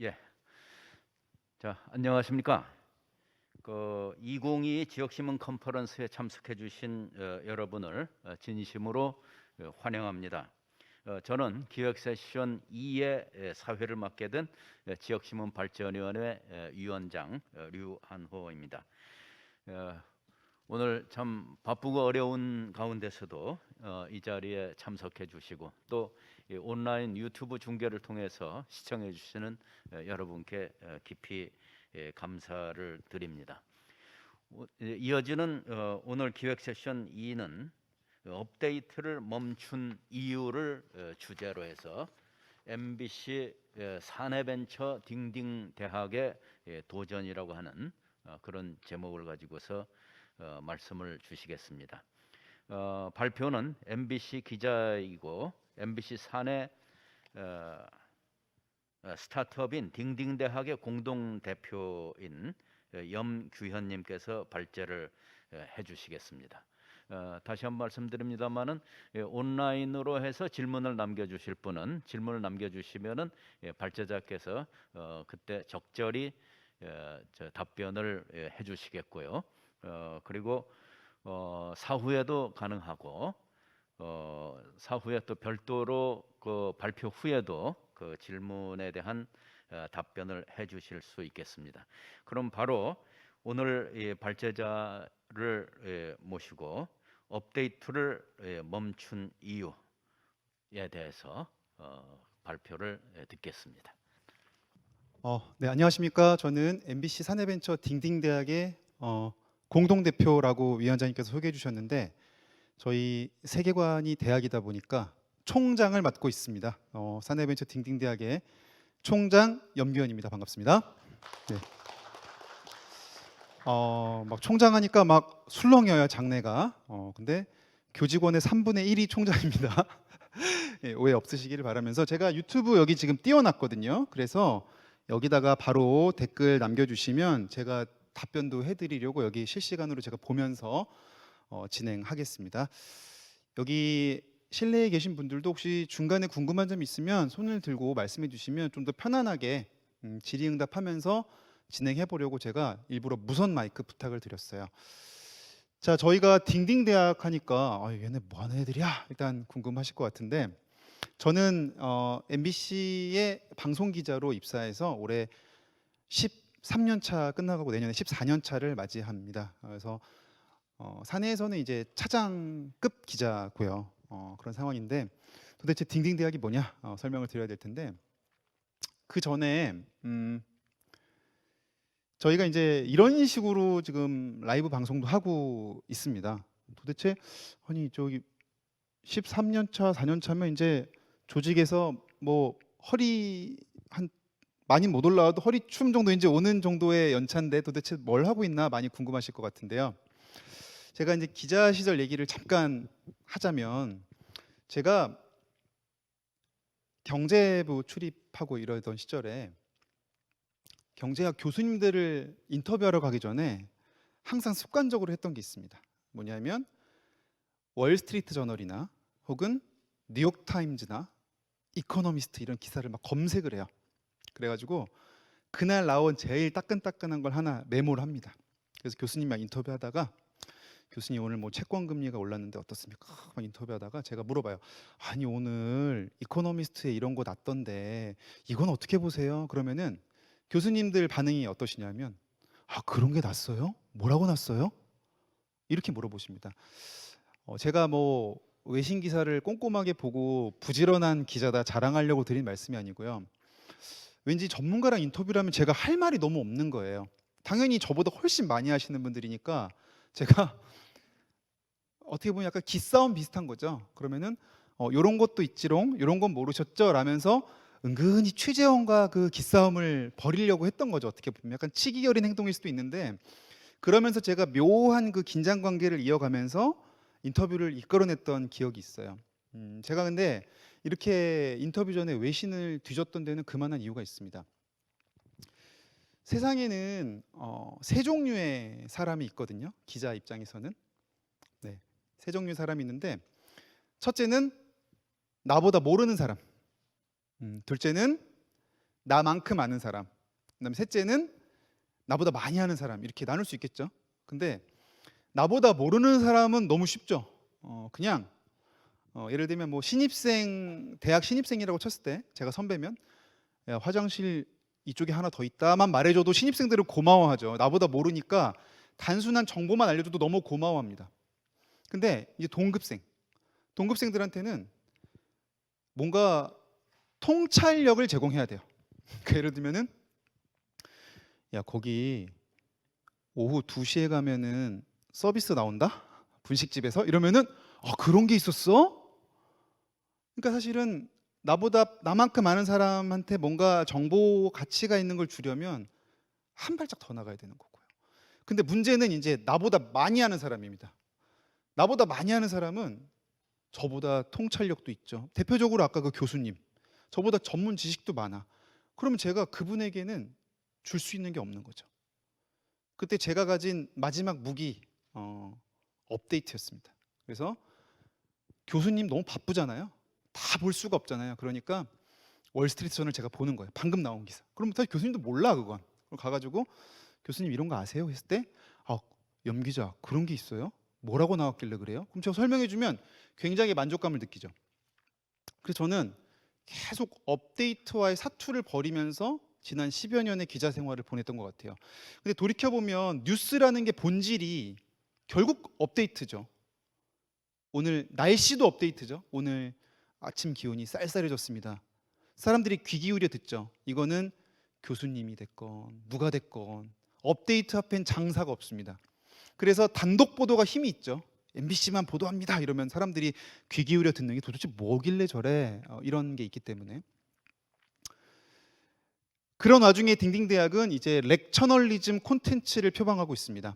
예. 자, 안녕하십니까? 2022 지역신문 컨퍼런스에 참석해 주신 여러분을 진심으로 환영합니다. 저는 기획 세션 2의 사회를 맡게 된 지역신문 발전위원회 위원장 류한호입니다. 오늘 참 바쁘고 어려운 가운데서도 이 자리에 참석해 주시고 또 온라인 유튜브 중계를 통해서 시청해 주시는 여러분께 깊이 감사를 드립니다. 이어지는 오늘 기획 세션 2는 업데이트를 멈춘 이유를 주제로 해서 MBC 사내벤처 딩딩 대학의 도전이라고 하는 그런 제목을 가지고서 말씀을 주시겠습니다. 발표는 MBC 기자이고 MBC 사내 스타트업인 딩딩대학의 공동 대표인 염규현님께서 발제를 해주시겠습니다. 다시 한번 말씀드립니다만은 온라인으로 해서 질문을 남겨주실 분은 질문을 남겨주시면은 발제자께서 그때 적절히 답변을 해주시겠고요. 그리고 사후에도 가능하고 사후에 또 별도로 그 발표 후에도 그 질문에 대한 답변을 해주실 수 있겠습니다. 그럼 바로 오늘 이 발제자를 모시고 업데이트를 멈춘 이유에 대해서 발표를 듣겠습니다. 네, 안녕하십니까. 저는 MBC 사내벤처 딩딩대학의 공동대표라고 위원장님께서 소개해 주셨는데 저희 세계관이 대학이다 보니까 총장을 맡고 있습니다. 사내벤처 딩딩대학의 총장 염규현입니다. 반갑습니다. 네. 막 총장하니까 막 술렁여요, 장래가. 근데 교직원의 3분의 1이 총장입니다. 예, 오해 없으시기를 바라면서 제가 유튜브 여기 지금 띄워놨거든요. 그래서 여기다가 바로 댓글 남겨주시면 제가 답변도 해드리려고 여기 실시간으로 제가 보면서 진행하겠습니다. 여기 실내에 계신 분들도 혹시 중간에 궁금한 점 있으면 손을 들고 말씀해 주시면 좀 더 편안하게 질의응답하면서 진행해 보려고 제가 일부러 무선 마이크 부탁을 드렸어요. 자, 저희가 딩딩대학 하니까 얘네 뭐 하는 애들이야? 일단 궁금하실 것 같은데 저는 MBC의 방송 기자로 입사해서 올해 13년 차 끝나가고 내년에 14년 차를 맞이합니다. 그래서 사내에서는 이제 차장급 기자고요. 그런 상황인데 도대체 딩딩대학이 뭐냐 설명을 드려야 될 텐데 그 전에 저희가 이제 이런 식으로 지금 라이브 방송도 하고 있습니다. 도대체 아니 저기 13년 차, 4년 차면 이제 조직에서 뭐 허리 한 많이 못 올라와도 허리춤 정도 이제 오는 정도의 연차인데 도대체 뭘 하고 있나 많이 궁금하실 것 같은데요. 제가 이제 기자 시절 얘기를 잠깐 하자면 제가 경제부 출입하고 이러던 시절에 경제학 교수님들을 인터뷰하러 가기 전에 항상 습관적으로 했던 게 있습니다. 뭐냐면 월스트리트 저널이나 혹은 뉴욕타임즈나 이코노미스트 이런 기사를 막 검색을 해요. 그래가지고 그날 나온 제일 따끈따끈한 걸 하나 메모를 합니다. 그래서 교수님이랑 인터뷰하다가 교수님 오늘 뭐 채권 금리가 올랐는데 어떻습니까? 막 인터뷰하다가 제가 물어봐요. 아니 오늘 이코노미스트에 이런 거 났던데 이건 어떻게 보세요? 그러면은 교수님들 반응이 어떠시냐면 그런 게 났어요? 뭐라고 났어요? 이렇게 물어보십니다. 제가 뭐 외신 기사를 꼼꼼하게 보고 부지런한 기자다 자랑하려고 드린 말씀이 아니고요. 왠지 전문가랑 인터뷰를 하면 제가 할 말이 너무 없는 거예요. 당연히 저보다 훨씬 많이 하시는 분들이니까 제가 어떻게 보면 약간 기싸움 비슷한 거죠. 그러면은 요런 것도 있지롱, 요런 건 모르셨죠? 라면서 은근히 취재원과 그 기싸움을 벌이려고 했던 거죠. 어떻게 보면 약간 치기 어린 행동일 수도 있는데 그러면서 제가 묘한 그 긴장 관계를 이어가면서 인터뷰를 이끌어냈던 기억이 있어요. 제가 근데 이렇게 인터뷰 전에 외신을 뒤졌던 데는 그만한 이유가 있습니다. 세상에는 세 종류의 사람이 있거든요. 기자 입장에서는 네, 세 종류의 사람이 있는데 첫째는 나보다 모르는 사람, 둘째는 나만큼 아는 사람, 그다음에 셋째는 나보다 많이 하는 사람, 이렇게 나눌 수 있겠죠. 근데 나보다 모르는 사람은 너무 쉽죠. 그냥 예를 들면 뭐 신입생, 대학 신입생이라고 쳤을 때 제가 선배면 야, 화장실 이쪽에 하나 더 있다만 말해줘도 신입생들은 고마워하죠. 나보다 모르니까 단순한 정보만 알려줘도 너무 고마워합니다. 근데 이제 동급생들한테는 뭔가 통찰력을 제공해야 돼요. 그러니까 예를 들면은 야, 거기 오후 2시에 가면은 서비스 나온다? 분식집에서? 이러면은 그런 게 있었어? 그러니까 사실은 나만큼 아는 사람한테 뭔가 정보 가치가 있는 걸 주려면 한 발짝 더 나가야 되는 거고요. 근데 문제는 이제 나보다 많이 아는 사람입니다. 나보다 많이 아는 사람은 저보다 통찰력도 있죠. 대표적으로 아까 그 교수님, 저보다 전문 지식도 많아. 그러면 제가 그분에게는 줄 수 있는 게 없는 거죠. 그때 제가 가진 마지막 무기 업데이트였습니다. 그래서 교수님 너무 바쁘잖아요. 다 볼 수가 없잖아요. 그러니까 월스트리트전을 제가 보는 거예요. 방금 나온 기사. 그럼 사실 교수님도 몰라 그건. 그럼 가가지고 교수님 이런 거 아세요? 했을 때 염 기자 그런 게 있어요? 뭐라고 나왔길래 그래요? 그럼 제가 설명해주면 굉장히 만족감을 느끼죠. 그래서 저는 계속 업데이트와의 사투를 벌이면서 지난 10여 년의 기자 생활을 보냈던 것 같아요. 근데 돌이켜보면 뉴스라는 게 본질이 결국 업데이트죠. 오늘 날씨도 업데이트죠. 오늘 아침 기온이 쌀쌀해졌습니다. 사람들이 귀 기울여 듣죠. 이거는 교수님이 됐건 누가 됐건 업데이트 앞엔 장사가 없습니다. 그래서 단독 보도가 힘이 있죠. MBC만 보도합니다 이러면 사람들이 귀 기울여 듣는 게 도대체 뭐길래 저래, 이런 게 있기 때문에. 그런 와중에 딩딩대학은 이제 렉처널리즘 콘텐츠를 표방하고 있습니다.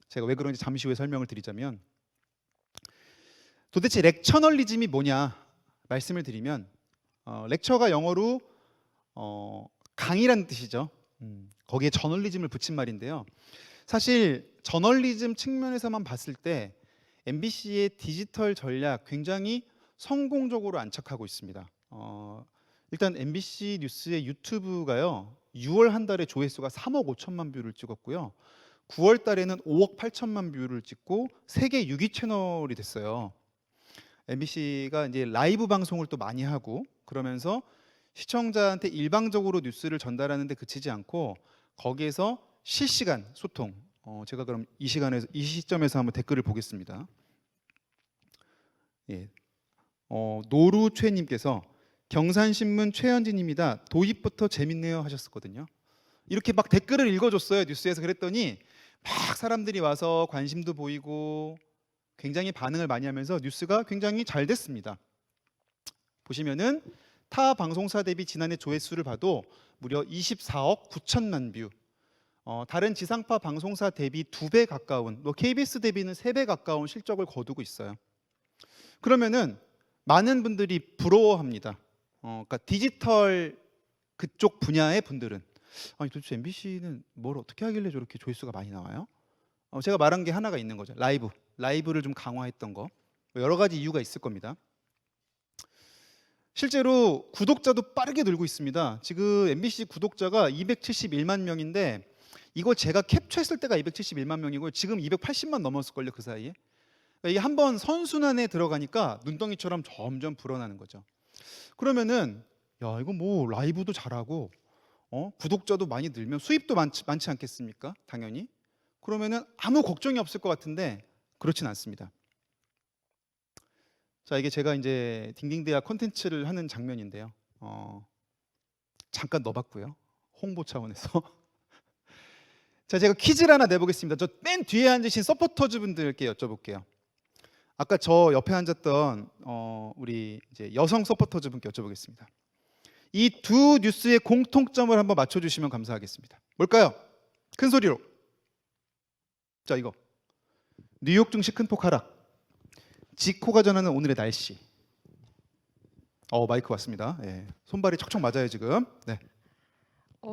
제가 왜 그런지 잠시 후에 설명을 드리자면, 도대체 렉처널리즘이 뭐냐 말씀을 드리면, 렉처가 영어로 강의라는 뜻이죠. 거기에 저널리즘을 붙인 말인데요. 사실 저널리즘 측면에서만 봤을 때 MBC의 디지털 전략 굉장히 성공적으로 안착하고 있습니다. 일단 MBC 뉴스의 유튜브가요 6월 한 달에 조회수가 3억 5천만 뷰를 찍었고요, 9월 달에는 5억 8천만 뷰를 찍고 세계 6위 채널이 됐어요. MBC가 이제 라이브 방송을 또 많이 하고 그러면서 시청자한테 일방적으로 뉴스를 전달하는 데 그치지 않고 거기에서 실시간 소통. 제가 그럼 이 시점에서 한번 댓글을 보겠습니다. 예. 노루최님께서 경산신문 최현진입니다. 도입부터 재밌네요 하셨었거든요. 이렇게 막 댓글을 읽어줬어요 뉴스에서. 그랬더니 막 사람들이 와서 관심도 보이고 굉장히 반응을 많이 하면서 뉴스가 굉장히 잘 됐습니다. 보시면은 타 방송사 대비 지난해 조회수를 봐도 무려 24억 9천만 뷰. 다른 지상파 방송사 대비 2배 가까운, KBS 대비는 3배 가까운 실적을 거두고 있어요. 그러면은 많은 분들이 부러워합니다. 그러니까 디지털 그쪽 분야의 분들은 아니 도대체 MBC는 뭘 어떻게 하길래 저렇게 조회수가 많이 나와요? 제가 말한 게 하나가 있는 거죠. 라이브를 좀 강화했던 거. 여러 가지 이유가 있을 겁니다. 실제로 구독자도 빠르게 늘고 있습니다. 지금 MBC 구독자가 271만 명인데 이거 제가 캡처했을 때가 271만 명이고 지금 280만 넘었을걸요 그 사이에. 그러니까 이게 한번 선순환에 들어가니까 눈덩이처럼 점점 불어나는 거죠. 그러면은 야 이거 뭐 라이브도 잘하고 구독자도 많이 늘면 수입도 많지 않겠습니까? 당연히. 그러면은 아무 걱정이 없을 것 같은데 그렇진 않습니다. 자, 이게 제가 이제 딩딩대학 콘텐츠를 하는 장면인데요. 잠깐 넣어봤고요. 홍보 차원에서. 자, 제가 퀴즈를 하나 내보겠습니다. 저 맨 뒤에 앉으신 서포터즈 분들께 여쭤볼게요. 아까 저 옆에 앉았던 우리 이제 여성 서포터즈 분께 여쭤보겠습니다. 이 두 뉴스의 공통점을 한번 맞춰주시면 감사하겠습니다. 뭘까요? 큰 소리로. 자, 이거 뉴욕 증시 큰 폭 하락. 지코가 전하는 오늘의 날씨. 마이크 왔습니다. 예. 손발이 척척 맞아요 지금. 네.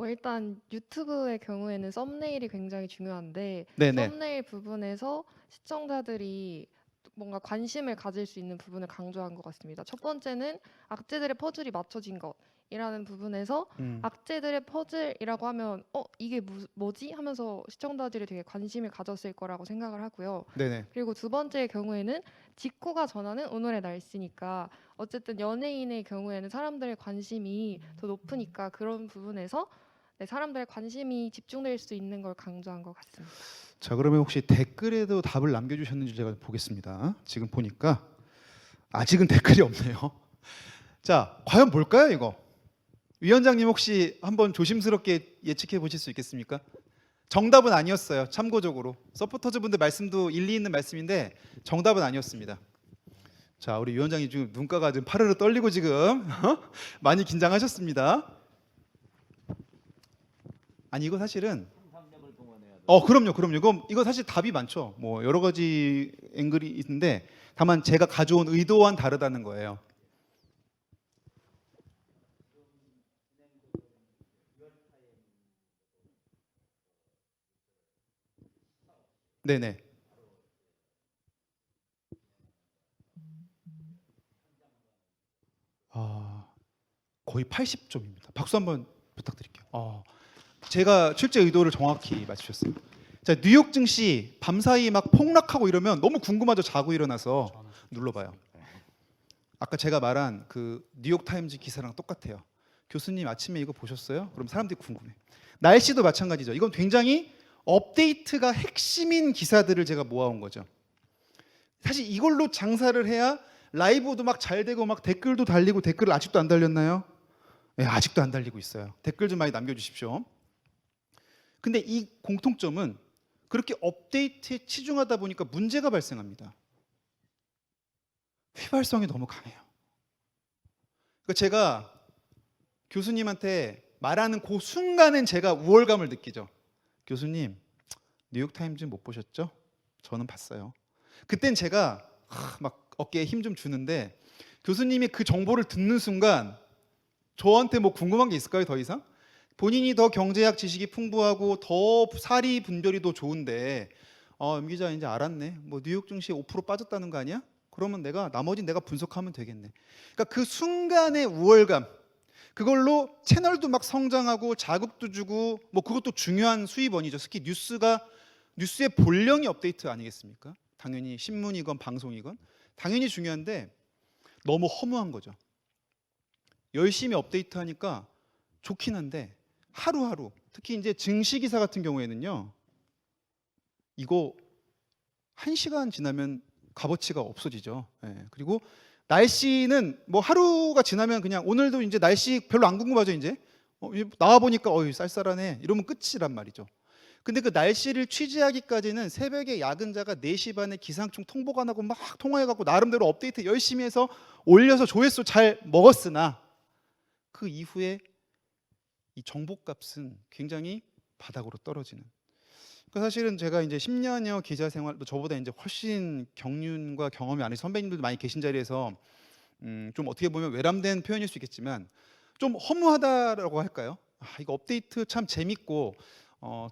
일단 유튜브의 경우에는 썸네일이 굉장히 중요한데 네네. 썸네일 부분에서 시청자들이 뭔가 관심을 가질 수 있는 부분을 강조한 것 같습니다. 첫 번째는 악재들의 퍼즐이 맞춰진 것이라는 부분에서 악재들의 퍼즐이라고 하면 이게 뭐지? 하면서 시청자들이 되게 관심을 가졌을 거라고 생각을 하고요. 네네. 그리고 두 번째의 경우에는 지코가 전하는 오늘의 날씨니까 어쨌든 연예인의 경우에는 사람들의 관심이 더 높으니까 그런 부분에서 네, 사람들의 관심이 집중될 수 있는 걸 강조한 것 같습니다. 자, 그러면 혹시 댓글에도 답을 남겨주셨는지 제가 보겠습니다. 지금 보니까 아직은 댓글이 없네요. 자, 과연 뭘까요, 이거? 위원장님 혹시 한번 조심스럽게 예측해 보실 수 있겠습니까? 정답은 아니었어요. 참고적으로 서포터즈 분들 말씀도 일리 있는 말씀인데 정답은 아니었습니다. 자, 우리 위원장님 지금 눈가가 지금 파르르 떨리고 지금 많이 긴장하셨습니다. 아니 이거 사실은 그럼요. 이거 사실 답이 많죠. 뭐 여러 가지 앵글이 있는데 다만 제가 가져온 의도와는 다르다는 거예요. 네네. 거의 80점입니다. 박수 한번 부탁드릴게요. 제가 출제 의도를 정확히 맞추셨어요. 자, 뉴욕 증시 밤사이 막 폭락하고 이러면 너무 궁금하죠. 자고 일어나서 눌러봐요. 아까 제가 말한 그 뉴욕 타임즈 기사랑 똑같아요. 교수님 아침에 이거 보셨어요? 그럼 사람들이 궁금해. 날씨도 마찬가지죠. 이건 굉장히 업데이트가 핵심인 기사들을 제가 모아온 거죠. 사실 이걸로 장사를 해야 라이브도 막 잘 되고 막 댓글도 달리고 댓글 아직도 안 달렸나요? 네, 아직도 안 달리고 있어요. 댓글 좀 많이 남겨주십시오. 근데 이 공통점은 그렇게 업데이트에 치중하다 보니까 문제가 발생합니다. 휘발성이 너무 강해요. 그러니까 제가 교수님한테 말하는 그 순간엔 제가 우월감을 느끼죠. 교수님, 뉴욕타임즈 못 보셨죠? 저는 봤어요. 그땐 제가 막 어깨에 힘 좀 주는데 교수님이 그 정보를 듣는 순간 저한테 뭐 궁금한 게 있을까요? 더 이상? 본인이 더 경제학 지식이 풍부하고 더 사리 분별이 더 좋은데 임 기자 이제 알았네. 뭐 뉴욕 증시 5% 빠졌다는 거 아니야? 그러면 나머지는 내가 분석하면 되겠네. 그러니까 그 순간의 우월감, 그걸로 채널도 막 성장하고 자극도 주고 뭐 그것도 중요한 수입원이죠. 특히 뉴스의 본령이 업데이트 아니겠습니까? 당연히 신문이건 방송이건 당연히 중요한데 너무 허무한 거죠. 열심히 업데이트하니까 좋긴 한데 하루하루 특히 이제 증시 기사 같은 경우에는요. 이거 1시간 지나면 값어치가 없어지죠. 그리고 날씨는 뭐 하루가 지나면 그냥 오늘도 이제 날씨 별로 안 궁금하죠. 이제 나와 보니까 쌀쌀하네 이러면 끝이란 말이죠. 근데 그 날씨를 취재하기까지는 새벽에 야근자가 4시 반에 기상청 통보가 나고 막 통화해갖고 나름대로 업데이트 열심히 해서 올려서 조회수 잘 먹었으나 그 이후에 이 정보값은 굉장히 바닥으로 떨어지는. 그러니까 사실은 제가 이제 10년여 기자 생활도 저보다 이제 훨씬 경륜과 경험이 많은 선배님들도 많이 계신 자리에서 좀 어떻게 보면 외람된 표현일 수 있겠지만 좀 허무하다라고 할까요? 이거 업데이트 참 재밌고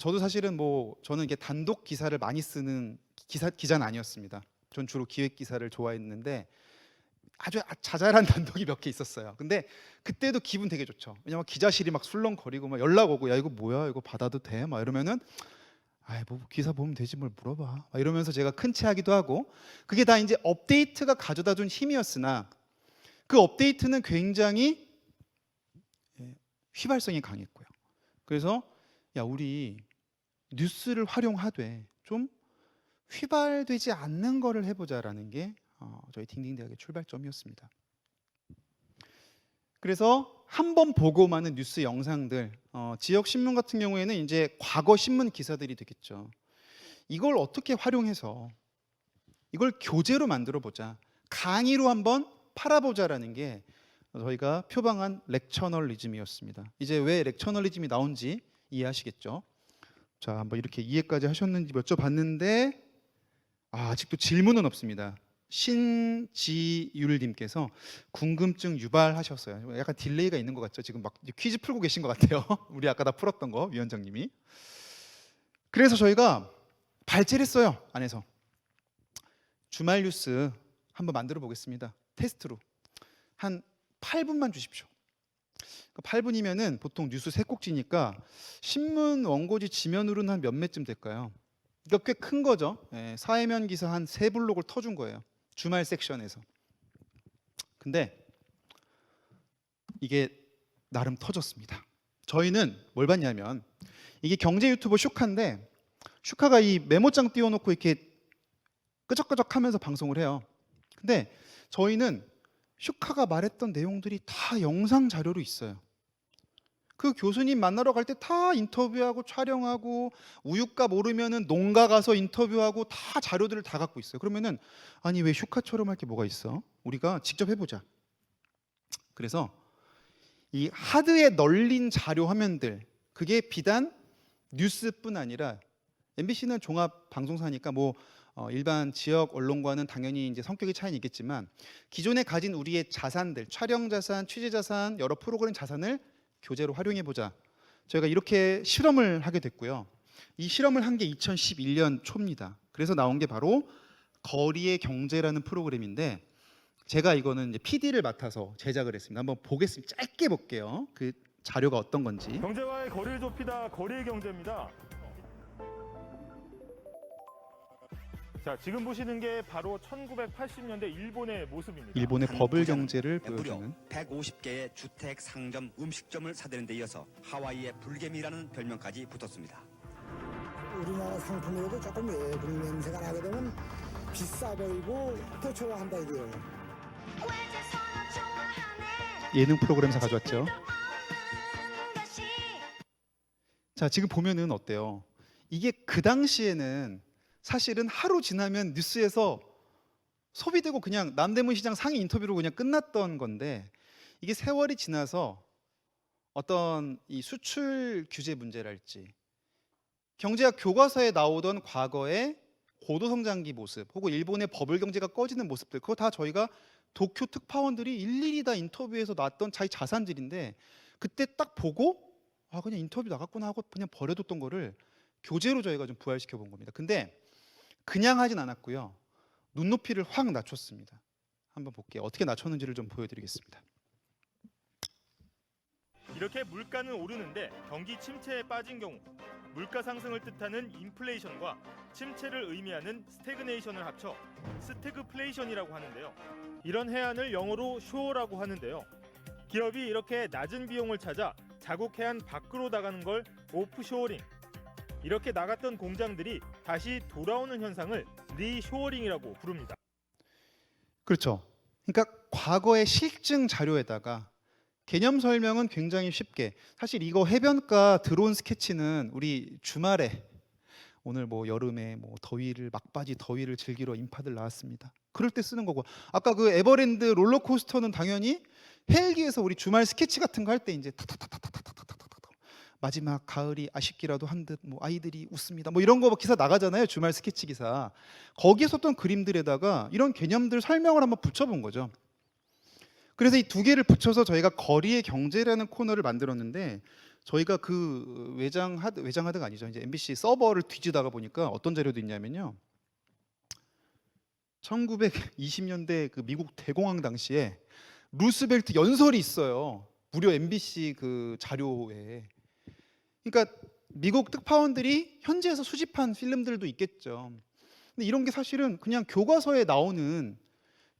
저도 사실은 뭐 저는 이게 단독 기사를 많이 쓰는 기자는 아니었습니다. 전 주로 기획 기사를 좋아했는데 아주 자잘한 단독이 몇 개 있었어요. 근데 그때도 기분 되게 좋죠. 왜냐면 기자실이 막 술렁거리고 막 연락 오고 야 이거 뭐야 이거 받아도 돼? 막 이러면은 뭐 기사 보면 되지 뭘 물어봐. 막 이러면서 제가 큰 체하기도 하고 그게 다 이제 업데이트가 가져다준 힘이었으나 그 업데이트는 굉장히 휘발성이 강했고요. 그래서 우리 뉴스를 활용하되 좀 휘발되지 않는 거를 해보자라는 게 저희 딩딩대학의 출발점이었습니다. 그래서 한번 보고 많은 뉴스 영상들, 지역 신문 같은 경우에는 이제 과거 신문 기사들이 되겠죠. 이걸 어떻게 활용해서 이걸 교재로 만들어 보자, 강의로 한번 팔아보자라는 게 저희가 표방한 렉처널리즘이었습니다. 이제 왜 렉처널리즘이 나온지 이해하시겠죠? 자, 한번 이렇게 이해까지 하셨는지 여쭤봤는데 아직도 질문은 없습니다. 신지율님께서 궁금증 유발하셨어요. 약간 딜레이가 있는 것 같죠? 지금 막 퀴즈 풀고 계신 것 같아요. 우리 아까 다 풀었던 거 위원장님이. 그래서 저희가 발제를 했어요. 안에서 주말 뉴스 한번 만들어 보겠습니다. 테스트로 한 8분만 주십시오. 8분이면은 보통 뉴스 세 꼭지니까 신문 원고지 지면으로는 한 몇 매쯤 될까요? 이거 꽤 큰 거죠. 예, 사회면 기사 한 3블록을 터준 거예요. 주말 섹션에서. 근데 이게 나름 터졌습니다. 저희는 뭘 봤냐면 이게 경제 유튜버 슈카인데 슈카가 이 메모장 띄워놓고 이렇게 끄적끄적하면서 방송을 해요. 근데 저희는 슈카가 말했던 내용들이 다 영상 자료로 있어요. 그 교수님 만나러 갈 때 다 인터뷰하고 촬영하고 우유가 모르면은 농가 가서 인터뷰하고 다 자료들을 다 갖고 있어요. 그러면은 아니 왜 슈카처럼 할 게 뭐가 있어? 우리가 직접 해보자. 그래서 이 하드에 널린 자료 화면들 그게 비단 뉴스뿐 아니라 MBC는 종합 방송사니까 뭐 일반 지역 언론과는 당연히 이제 성격의 차이는 있겠지만 기존에 가진 우리의 자산들, 촬영 자산, 취재 자산, 여러 프로그램 자산을 교재로 활용해 보자. 저희가 이렇게 실험을 하게 됐고요. 이 실험을 한 게 2011년 초입니다. 그래서 나온 게 바로 거리의 경제라는 프로그램인데 제가 이거는 이제 PD를 맡아서 제작을 했습니다. 한번 보겠습니다. 짧게 볼게요. 그 자료가 어떤 건지. 경제와의 거리를 좁히다 거리의 경제입니다. 자, 지금 보시는 게 바로 1980년대 일본의 모습입니다. 일본의 한 버블 도시는 경제를 무려 보여주는 150개의 주택, 상점, 음식점을 사들인 데 이어서 하와이의 불개미라는 별명까지 붙었습니다. 우리나라 상품이라도 조금 외국 냄새가 나게 되면 비싸 보이고 더 좋아한다 이거예요. 예능 프로그램에서 가져왔죠. 자, 지금 보면은 어때요? 이게 그 당시에는 사실은 하루 지나면 뉴스에서 소비되고 그냥 남대문 시장 상위 인터뷰로 그냥 끝났던 건데 이게 세월이 지나서 어떤 이 수출 규제 문제랄지 경제학 교과서에 나오던 과거의 고도성장기 모습 혹은 일본의 버블 경제가 꺼지는 모습들 그거 다 저희가 도쿄 특파원들이 일일이 다 인터뷰에서 나왔던 자기 자산들인데 그때 딱 보고 아 그냥 인터뷰 나갔구나 하고 그냥 버려뒀던 거를 교재로 저희가 좀 부활시켜 본 겁니다. 근데 그냥 하진 않았고요. 눈높이를 확 낮췄습니다. 한번 볼게요. 어떻게 낮췄는지를 좀 보여드리겠습니다. 이렇게 물가는 오르는데 경기 침체에 빠진 경우 물가 상승을 뜻하는 인플레이션과 침체를 의미하는 스태그네이션을 합쳐 스태그플레이션이라고 하는데요. 이런 해안을 영어로 쇼어라고 하는데요. 기업이 이렇게 낮은 비용을 찾아 자국 해안 밖으로 나가는 걸 오프쇼어링. 이렇게 나갔던 공장들이 다시 돌아오는 현상을 리쇼어링이라고 부릅니다. 그렇죠. 그러니까 과거의 실증 자료에다가 개념 설명은 굉장히 쉽게 사실 이거 해변가 드론 스케치는 우리 주말에 오늘 뭐 여름에 뭐 더위를 막바지 더위를 즐기러 인파들 나왔습니다. 그럴 때 쓰는 거고 아까 그 에버랜드 롤러코스터는 당연히 헬기에서 우리 주말 스케치 같은 거 할 때 이제 타타타타타타타타타 마지막 가을이 아쉽기라도 한 듯 뭐 아이들이 웃습니다. 뭐 이런 거 기사 나가잖아요. 주말 스케치 기사. 거기에 썼던 그림들에다가 이런 개념들 설명을 한번 붙여본 거죠. 그래서 이 두 개를 붙여서 저희가 거리의 경제라는 코너를 만들었는데 저희가 그 외장하드가 아니죠. 이제 MBC 서버를 뒤지다가 보니까 어떤 자료도 있냐면요. 1920년대 그 미국 대공황 당시에 루스벨트 연설이 있어요. 무려 MBC 그 자료에. 그러니까 미국 특파원들이 현지에서 수집한 필름들도 있겠죠. 근데 이런 게 사실은 그냥 교과서에 나오는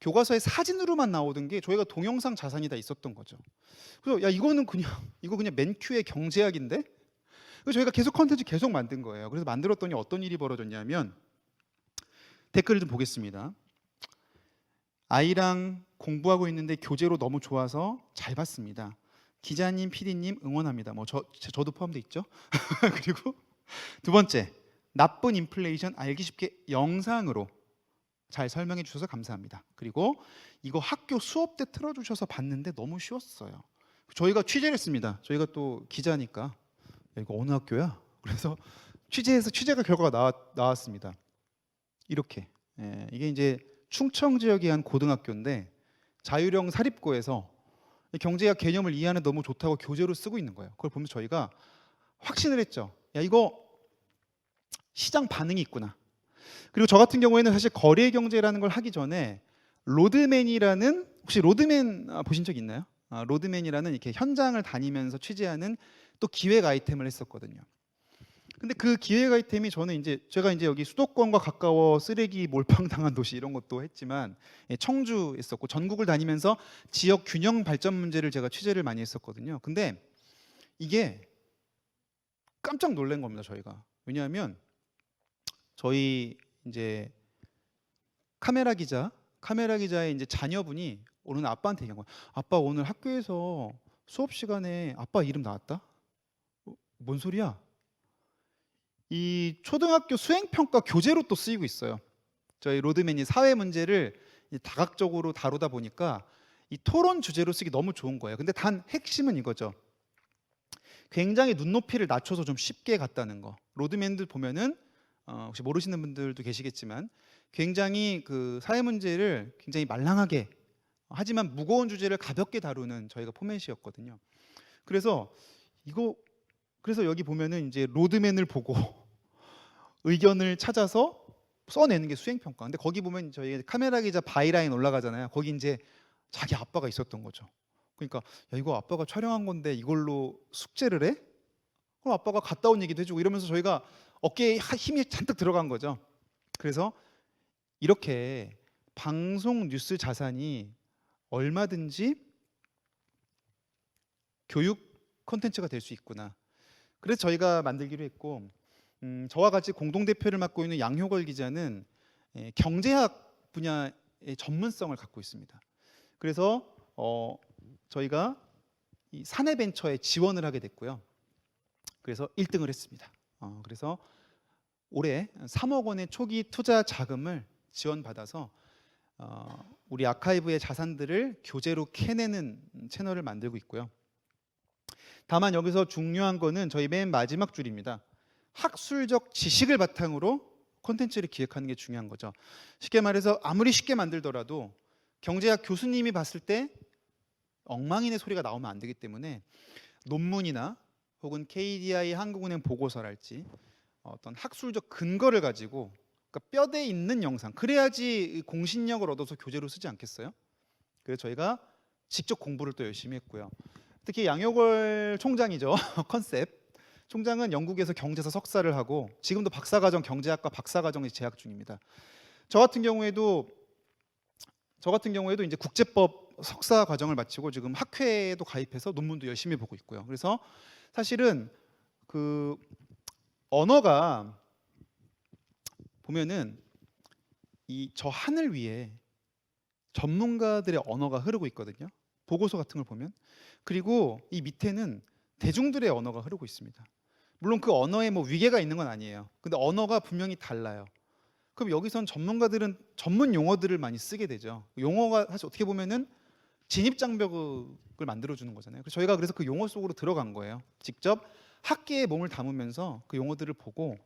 교과서의 사진으로만 나오던 게 저희가 동영상 자산이 다 있었던 거죠. 그래서 야 이거는 그냥 이거 그냥 맨큐의 경제학인데? 그래서 저희가 계속 컨텐츠 계속 만든 거예요. 그래서 만들었더니 어떤 일이 벌어졌냐면 댓글을 좀 보겠습니다. 아이랑 공부하고 있는데 교재로 너무 좋아서 잘 봤습니다. 기자님, PD님 응원합니다. 뭐 저도 포함돼 있죠. 그리고 두 번째, 나쁜 인플레이션 알기 쉽게 영상으로 잘 설명해 주셔서 감사합니다. 그리고 이거 학교 수업 때 틀어주셔서 봤는데 너무 쉬웠어요. 저희가 취재를 했습니다. 저희가 또 기자니까 야, 이거 어느 학교야? 그래서 취재가 결과가 나왔습니다. 이렇게 이게 이제 충청 지역의 한 고등학교인데 자유령 사립고에서 경제학 개념을 이해하는 너무 좋다고 교재로 쓰고 있는 거예요. 그걸 보면서 저희가 확신을 했죠. 야 이거 시장 반응이 있구나. 그리고 저 같은 경우에는 사실 거래 경제라는 걸 하기 전에 로드맨이라는, 혹시 로드맨 보신 적 있나요? 로드맨이라는 이렇게 현장을 다니면서 취재하는 또 기획 아이템을 했었거든요. 근데 그 기획 아이템이 저는 이제 제가 이제 여기 수도권과 가까워 쓰레기 몰빵당한 도시 이런 것도 했지만 청주 했었고 전국을 다니면서 지역 균형 발전 문제를 제가 취재를 많이 했었거든요. 근데 이게 깜짝 놀란 겁니다, 저희가. 왜냐하면 저희 이제 카메라 기자의 이제 자녀분이 오늘 아빠한테 얘기한 거예요. 아빠 오늘 학교에서 수업 시간에 아빠 이름 나왔다? 뭔 소리야? 이 초등학교 수행평가 교재로 또 쓰이고 있어요. 저희 로드맨이 사회 문제를 다각적으로 다루다 보니까 이 토론 주제로 쓰기 너무 좋은 거예요. 근데 단 핵심은 이거죠. 굉장히 눈높이를 낮춰서 좀 쉽게 갔다는 거. 로드맨들 보면은 혹시 모르시는 분들도 계시겠지만 굉장히 그 사회 문제를 굉장히 말랑하게 하지만 무거운 주제를 가볍게 다루는 저희가 포맷이었거든요. 그래서 여기 보면은 이제 로드맨을 보고 의견을 찾아서 써내는 게 수행평가. 근데 거기 보면 저희 카메라 기자 바이라인 올라가잖아요. 거기 이제 자기 아빠가 있었던 거죠. 그러니까 야, 이거 아빠가 촬영한 건데 이걸로 숙제를 해? 그럼 아빠가 갔다 온 얘기도 해주고 이러면서 저희가 어깨에 힘이 잔뜩 들어간 거죠. 그래서 이렇게 방송 뉴스 자산이 얼마든지 교육 콘텐츠가 될 수 있구나. 그래서 저희가 만들기로 했고, 저와 같이 공동 대표를 맡고 있는 양효걸 기자는 경제학 분야의 전문성을 갖고 있습니다. 그래서 저희가 이 사내벤처에 지원을 하게 됐고요. 그래서 1등을 했습니다. 그래서 올해 3억 원의 초기 투자 자금을 지원받아서 우리 아카이브의 자산들을 교재로 캐내는 채널을 만들고 있고요. 다만 여기서 중요한 거는 저희 맨 마지막 줄입니다. 학술적 지식을 바탕으로 콘텐츠를 기획하는 게 중요한 거죠. 쉽게 말해서 아무리 쉽게 만들더라도 경제학 교수님이 봤을 때 엉망인의 소리가 나오면 안 되기 때문에 논문이나 혹은 KDI 한국은행 보고서랄지 어떤 학술적 근거를 가지고 그러니까 뼈대 있는 영상, 그래야지 공신력을 얻어서 교재로 쓰지 않겠어요? 그래서 저희가 직접 공부를 또 열심히 했고요. 특히 양효걸 총장이죠. 컨셉 총장은 영국에서 경제사 석사를 하고 지금도 박사과정 경제학과 박사과정에 재학 중입니다. 저 같은 경우에도 이제 국제법 석사 과정을 마치고 지금 학회에도 가입해서 논문도 열심히 보고 있고요. 그래서 사실은 그 언어가 보면은 이 저 하늘 위에 전문가들의 언어가 흐르고 있거든요. 보고서 같은 걸 보면. 그리고 이 밑에는 대중들의 언어가 흐르고 있습니다. 물론 그 언어에 뭐 위계가 있는 건 아니에요. 근데 언어가 분명히 달라요. 그럼 여기선 전문가들은 전문 용어들을 많이 쓰게 되죠. 용어가 사실 어떻게 보면은 진입장벽을 만들어주는 거잖아요. 저희가 그래서 그 용어 속으로 들어간 거예요. 직접 학계에 몸을 담으면서 그 용어들을 보고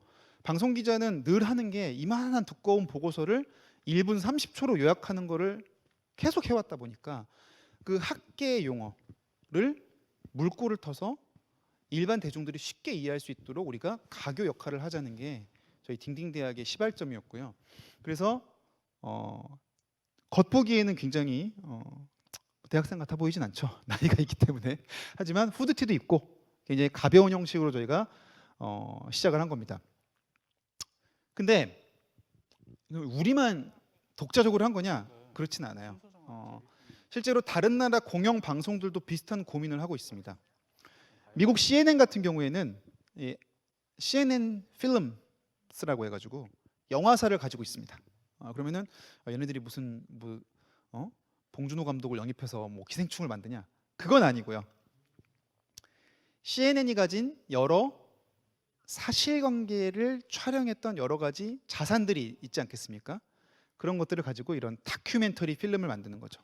방송 기자는 늘 하는 게 이만한 두꺼운 보고서를 1분 30초로 요약하는 거를 계속 해왔다 보니까 그 학계의 용어를 물꼬를 터서 일반 대중들이 쉽게 이해할 수 있도록 우리가 가교 역할을 하자는 게 저희 딩딩대학의 시발점이었고요. 그래서 겉보기에는 굉장히 대학생 같아 보이진 않죠. 나이가 있기 때문에. 하지만 후드티도 입고 굉장히 가벼운 형식으로 저희가 시작을 한 겁니다. 근데 우리만 독자적으로 한 거냐? 그렇진 않아요. 실제로 다른 나라 공영 방송들도 비슷한 고민을 하고 있습니다. 미국 CNN 같은 경우에는 CNN 필름스라고 해가지고 영화사를 가지고 있습니다. 그러면은 얘네들이 무슨 봉준호 감독을 영입해서 뭐 기생충을 만드냐? 그건 아니고요. CNN이 가진 여러 사실관계를 촬영했던 여러 가지 자산들이 있지 않겠습니까? 그런 것들을 가지고 이런 다큐멘터리 필름을 만드는 거죠.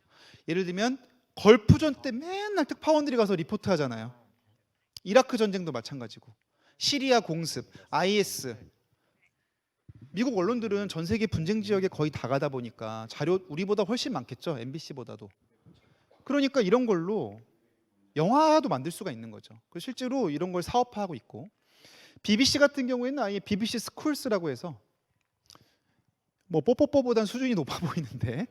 예를 들면 걸프전 때 맨날 특파원들이 가서 리포트 하잖아요. 이라크 전쟁도 마찬가지고 시리아 공습, IS. 미국 언론들은 전 세계 분쟁 지역에 거의 다 가다 보니까 자료 우리보다 훨씬 많겠죠. MBC보다도. 그러니까 이런 걸로 영화도 만들 수가 있는 거죠. 그래서 실제로 이런 걸 사업화하고 있고 BBC 같은 경우에는 아예 BBC 스쿨스라고 해서 뭐 뽀뽀뽀보단 수준이 높아 보이는데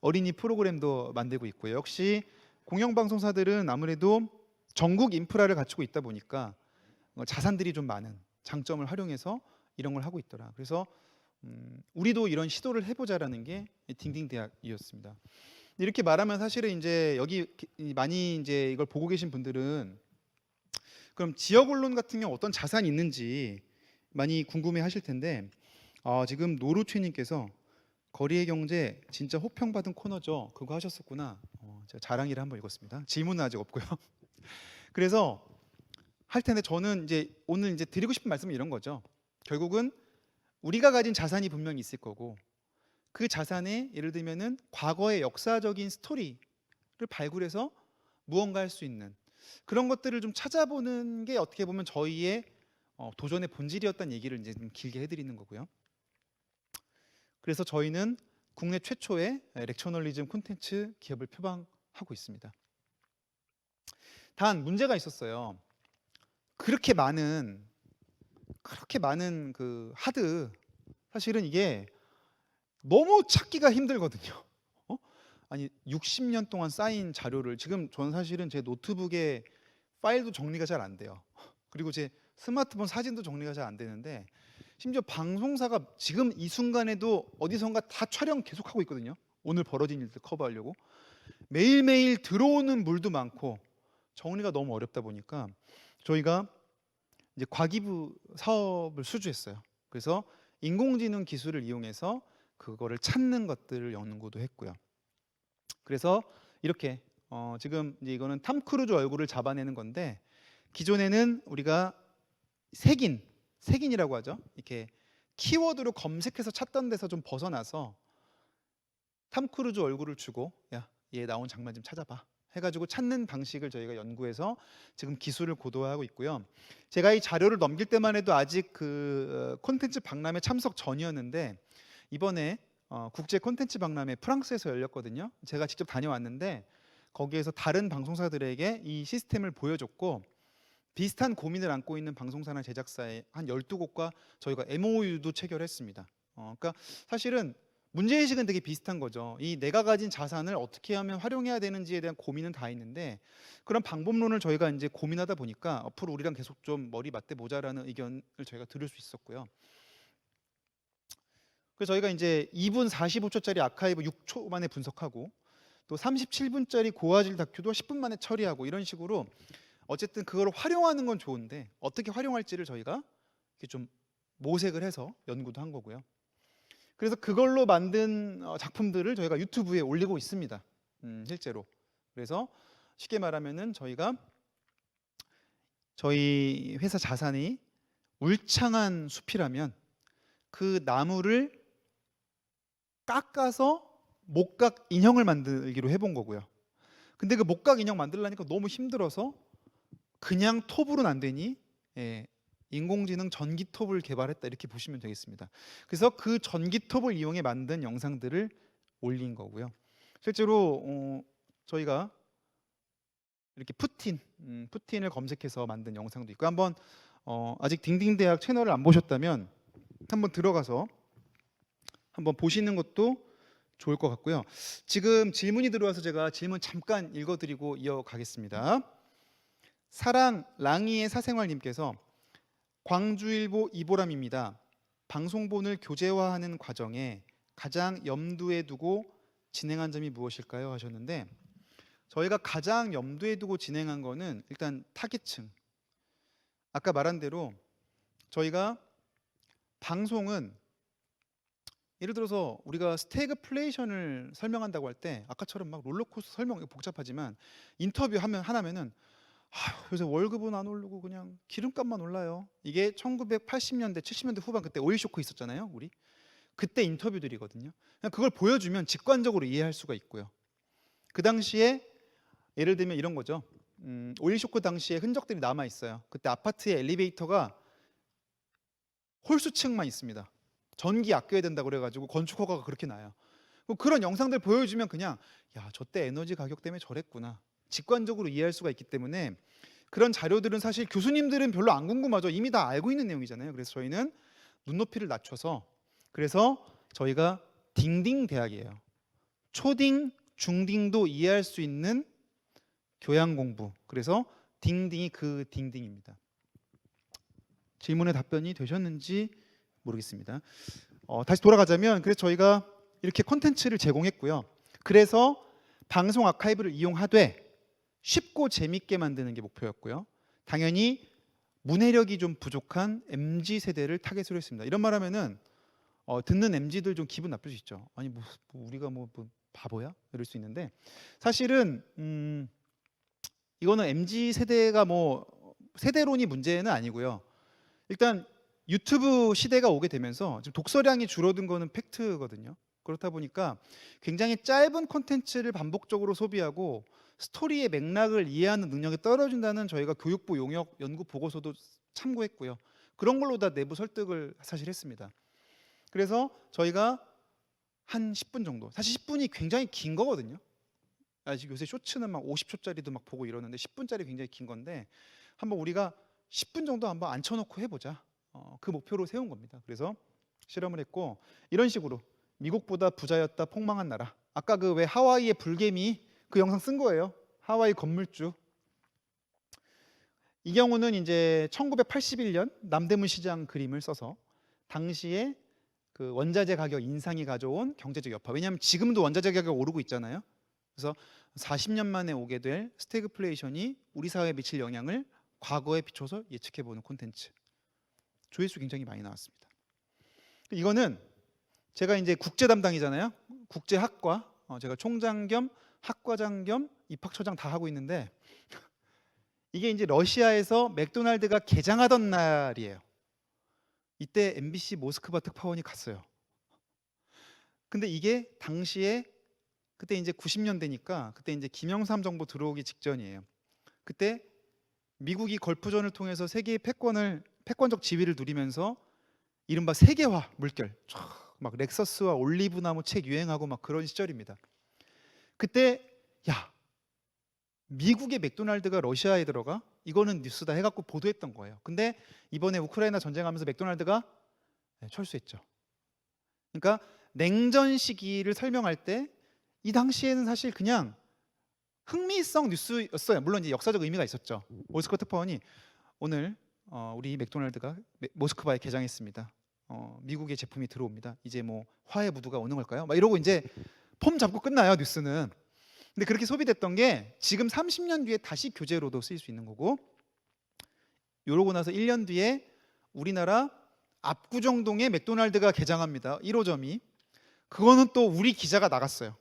어린이 프로그램도 만들고 있고요. 역시 공영방송사들은 아무래도 전국 인프라를 갖추고 있다 보니까 자산들이 좀 많은 장점을 활용해서 이런 걸 하고 있더라. 그래서 우리도 이런 시도를 해보자라는 게 딩딩대학이었습니다. 이렇게 말하면 사실은 이제 여기 많이 이제 이걸 보고 계신 분들은 그럼 지역 언론 같은 경우 어떤 자산이 있는지 많이 궁금해하실 텐데 지금 노루최님께서 거리의 경제 진짜 호평받은 코너죠. 그거 하셨었구나. 제가 자랑이라 한번 읽었습니다. 질문은 아직 없고요. 그래서 할 텐데 저는 이제 오늘 이제 드리고 싶은 말씀은 이런 거죠. 결국은 우리가 가진 자산이 분명히 있을 거고 그 자산에 예를 들면은 과거의 역사적인 스토리를 발굴해서 무언가 할 수 있는 그런 것들을 좀 찾아보는 게 어떻게 보면 저희의 도전의 본질이었다는 얘기를 이제 좀 길게 해드리는 거고요. 그래서 저희는 국내 최초의 렉처널리즘 콘텐츠 기업을 표방하고 있습니다. 단 문제가 있었어요. 그렇게 많은 그 하드 사실은 이게 너무 찾기가 힘들거든요. 아니 60년 동안 쌓인 자료를 지금 저는 사실은 제 노트북에 파일도 정리가 잘 안 돼요. 그리고 제 스마트폰 사진도 정리가 잘 안 되는데 심지어 방송사가 지금 이 순간에도 어디선가 다 촬영 계속하고 있거든요. 오늘 벌어진 일들 커버하려고 매일매일 들어오는 물도 많고 정리가 너무 어렵다 보니까 저희가 이제 과기부 사업을 수주했어요. 그래서 인공지능 기술을 이용해서 그거를 찾는 것들을 연구도 했고요. 그래서 이렇게 지금 이제 이거는 탐 크루즈 얼굴을 잡아내는 건데 기존에는 우리가 색인이라고 하죠. 이렇게 키워드로 검색해서 찾던 데서 좀 벗어나서 탐 크루즈 얼굴을 주고 야, 얘 나온 장면 좀 찾아봐 해가지고 찾는 방식을 저희가 연구해서 지금 기술을 고도화하고 있고요. 제가 이 자료를 넘길 때만 해도 아직 그 콘텐츠 박람회 참석 전이었는데 이번에 국제 콘텐츠 박람회 프랑스에서 열렸거든요. 제가 직접 다녀왔는데 거기에서 다른 방송사들에게 이 시스템을 보여줬고 비슷한 고민을 안고 있는 방송사나 제작사의 한 12곳과 저희가 MOU도 체결했습니다. 그러니까 사실은 문제의식은 되게 비슷한 거죠. 이 내가 가진 자산을 어떻게 하면 활용해야 되는지에 대한 고민은 다 있는데 그런 방법론을 저희가 이제 고민하다 보니까 앞으로 우리랑 계속 좀 머리 맞대 보자라는 의견을 저희가 들을 수 있었고요. 그래서 저희가 이제 2분 45초짜리 아카이브 6초 만에 분석하고 또 37분짜리 고화질 다큐도 10분 만에 처리하고 이런 식으로 어쨌든 그걸 활용하는 건 좋은데 어떻게 활용할지를 저희가 이렇게 좀 모색을 해서 연구도 한 거고요. 그래서 그걸로 만든 작품들을 저희가 유튜브에 올리고 있습니다. 실제로. 그래서 쉽게 말하면은 저희 회사 자산이 울창한 숲이라면 그 나무를 깎아서 목각 인형을 만들기로 해본 거고요. 근데 그 목각 인형 만들려니까 너무 힘들어서 그냥 톱으로는 안 되니 인공지능 전기톱을 개발했다 이렇게 보시면 되겠습니다. 그래서 그 전기톱을 이용해 만든 영상들을 올린 거고요. 실제로 저희가 이렇게 푸틴을 검색해서 만든 영상도 있고 한번 아직 딩딩대학 채널을 안 보셨다면 한번 들어가서 한번 보시는 것도 좋을 것 같고요. 지금 질문이 들어와서 제가 질문 잠깐 읽어드리고 이어가겠습니다. 사랑 랑이의 사생활님께서 광주일보 이보람입니다. 방송본을 교재화하는 과정에 가장 염두에 두고 진행한 점이 무엇일까요? 하셨는데 저희가 가장 염두에 두고 진행한 거는 일단 타깃층. 아까 말한 대로 저희가 방송은 예를 들어서 우리가 스태그플레이션을 설명한다고 할 때 아까처럼 막 롤러코스터 설명 복잡하지만 인터뷰 하면은 요새 월급은 안 오르고 그냥 기름값만 올라요. 이게 1980년대, 70년대 후반 그때 오일 쇼크 있었잖아요. 우리 그때 인터뷰들이거든요. 그냥 그걸 보여주면 직관적으로 이해할 수가 있고요. 그 당시에 예를 들면 이런 거죠. 오일 쇼크 당시에 흔적들이 남아 있어요. 그때 아파트의 엘리베이터가 홀수층만 있습니다. 전기 아껴야 된다고 그래가지고 건축 허가가 그렇게 나요. 그런 영상들 보여주면 그냥 야, 저때 에너지 가격 때문에 저랬구나. 직관적으로 이해할 수가 있기 때문에 그런 자료들은 사실 교수님들은 별로 안 궁금하죠. 이미 다 알고 있는 내용이잖아요. 그래서 저희는 눈높이를 낮춰서 그래서 저희가 딩딩 대학이에요. 초딩, 중딩도 이해할 수 있는 교양 공부. 그래서 딩딩이 그 딩딩입니다. 질문에 답변이 되셨는지 모르겠습니다. 다시 돌아가자면 그래서 저희가 이렇게 콘텐츠를 제공했고요. 그래서 방송 아카이브를 이용하되 쉽고 재밌게 만드는 게 목표였고요. 당연히 문해력이 좀 부족한 MZ 세대를 타겟으로 했습니다. 이런 말하면은 듣는 MZ들 좀 기분 나쁠 수 있죠. 아니 뭐 우리가 뭐 바보야? 이럴 수 있는데 사실은 이거는 MZ 세대가 뭐 세대론이 문제는 아니고요. 일단 유튜브 시대가 오게 되면서 지금 독서량이 줄어든 거는 팩트거든요. 그렇다 보니까 굉장히 짧은 콘텐츠를 반복적으로 소비하고 스토리의 맥락을 이해하는 능력이 떨어진다는 저희가 교육부 용역 연구 보고서도 참고했고요. 그런 걸로 다 내부 설득을 사실 했습니다. 그래서 저희가 한 10분 정도, 사실 10분이 굉장히 긴 거거든요. 아직 요새 쇼츠는 막 50초짜리도 막 보고 이러는데 10분짜리 굉장히 긴 건데 한번 우리가 10분 정도 한번 앉혀놓고 해보자. 그 목표로 세운 겁니다. 그래서 실험을 했고 이런 식으로 미국보다 부자였다 폭망한 나라. 아까 그 왜 하와이의 불개미 그 영상 쓴 거예요. 하와이 건물주. 이 경우는 이제 1981년 남대문 시장 그림을 써서 당시에 그 원자재 가격 인상이 가져온 경제적 여파. 왜냐하면 지금도 원자재 가격이 오르고 있잖아요. 그래서 40년 만에 오게 될 스태그플레이션이 우리 사회에 미칠 영향을 과거에 비춰서 예측해보는 콘텐츠. 조회수 굉장히 많이 나왔습니다. 이거는 제가 이제 국제 담당이잖아요. 국제학과 제가 총장 겸 학과장 겸 입학처장 다 하고 있는데 이게 이제 러시아에서 맥도날드가 개장하던 날이에요. 이때 MBC 모스크바 특파원이 갔어요. 근데 이게 당시에 그때 이제 90년대니까 그때 이제 김영삼 정부 들어오기 직전이에요. 그때 미국이 걸프전을 통해서 세계의 패권적 지위를 누리면서 이른바 세계화 물결 막 렉서스와 올리브나무 책 유행하고 막 그런 시절입니다. 그때 야 미국의 맥도날드가 러시아에 들어가? 이거는 뉴스다 해갖고 보도했던 거예요. 근데 이번에 우크라이나 전쟁하면서 맥도날드가 철수했죠. 그러니까 냉전 시기를 설명할 때 이 당시에는 사실 그냥 흥미성 뉴스였어요. 물론 이제 역사적 의미가 있었죠. 모스크바 특파원이 오늘 우리 맥도날드가 모스크바에 개장했습니다. 미국의 제품이 들어옵니다. 이제 뭐 화해 무드가 오는 걸까요? 막 이러고 이제 폼 잡고 끝나요 뉴스는. 근데 그렇게 소비됐던 게 지금 30년 뒤에 다시 교재로도 쓰일 수 있는 거고, 이러고 나서 1년 뒤에 우리나라 압구정동에 맥도날드가 개장합니다. 1호점이. 그거는 또 우리 기자가 나갔어요.